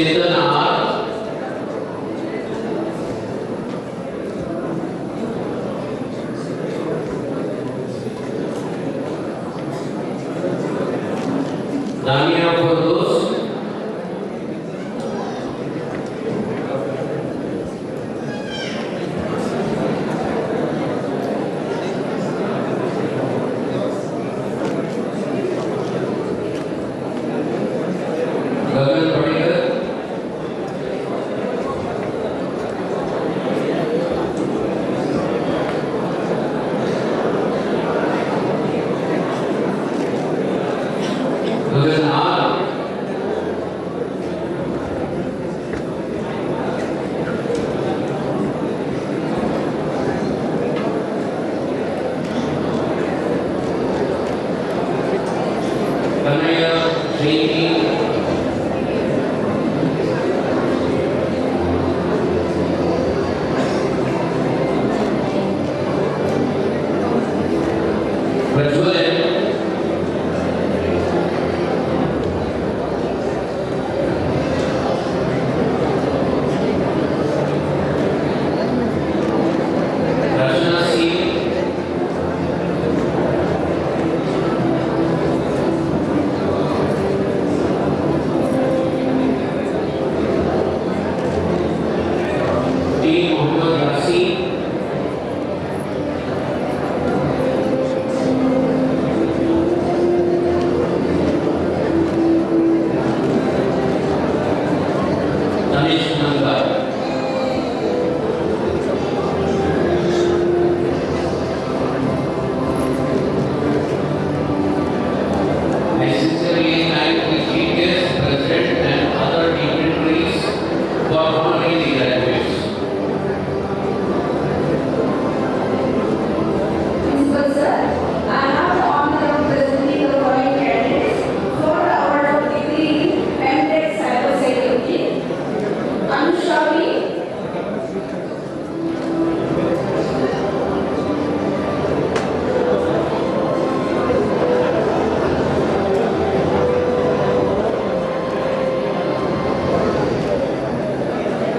Chetan R. Dania Firdaus. Gagan Patikar. Gagan R. Kanaya Srini. Prajwal. Rachna C. T. Mohammed Yassin. Danish Nanga. I sincerely thank the chief guest, president, and other dignitaries for honoring the graduates. Principal sir, I have the honor of presenting the following candidates for the award of degree in MTech Cybersecurity. Anushavi,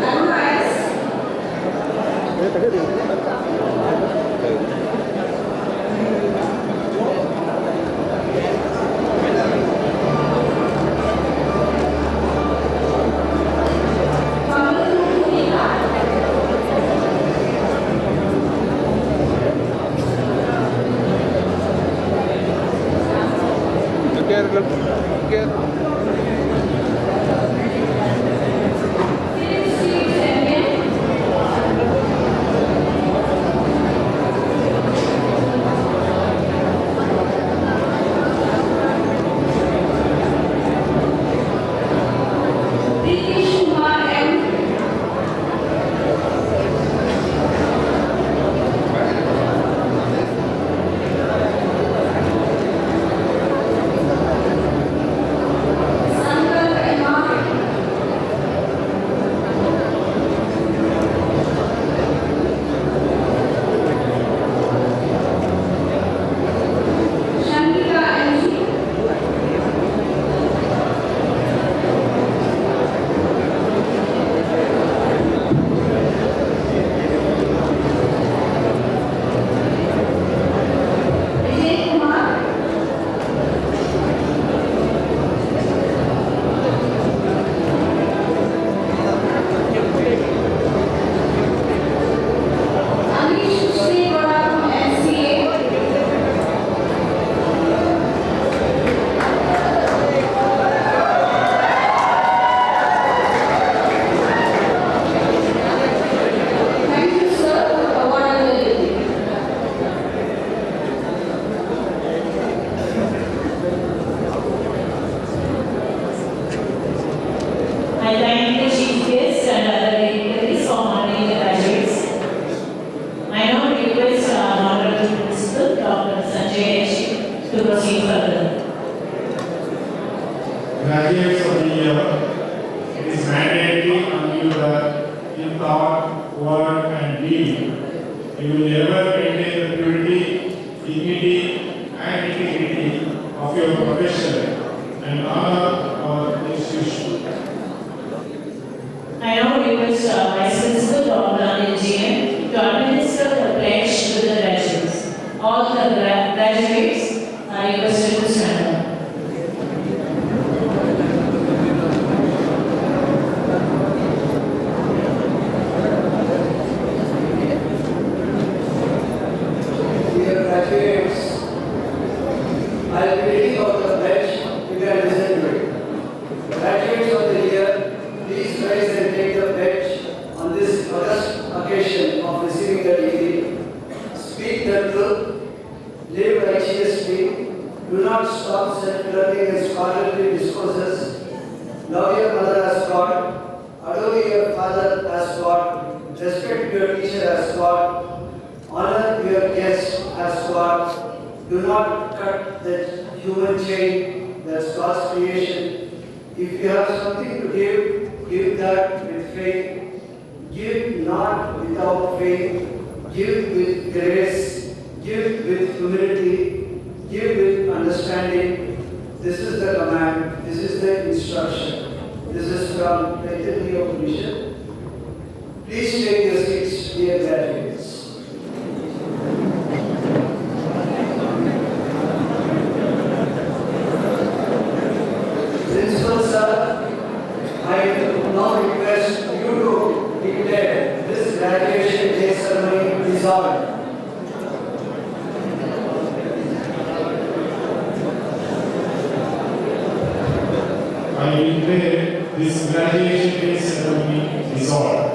Anais, Kamalutulina, Look here, look here. Philip Steve Champion, Pritish Kumar M, Sankalp Emma, Shankika MG, Vijay Kumar, Anish Srigoda from NCA, thank you sir for the award and the degree. I thank the chief guest and other dignitaries for honoring the graduates. I now request our honorable principal, Dr. Sanjay H. to proceed further. Graduates of the year, it is mandatory on you that in thought, word, and deed, you will ever maintain the purity, dignity, and integrity of your profession and honor our institution. request Vice Principal Dr. Anil GM to administer the pledge to the graduates. All the graduates are requested to stand up. Dear graduates, I will be reading out the pledge. You can listen to it. Graduates of the year, please rise and take the pledge on this august occasion of receiving the degree. Speak the truth, live righteously, do not stop self-learning and scholarly discourses, love your mother as God, adore your father as God, respect your teacher as God, honor your guest as God, do not cut the human chain that's God's creation. If you have something to give that with faith. Give not without faith. Give with grace. Give with humility. Give with understanding. This is the command. This is the instruction. This is from Introductory Upanishad. Please take your seats, dear graduates. Principal sir, I now request you to declare this graduation day ceremony dissolved. I declare this graduation day ceremony dissolved.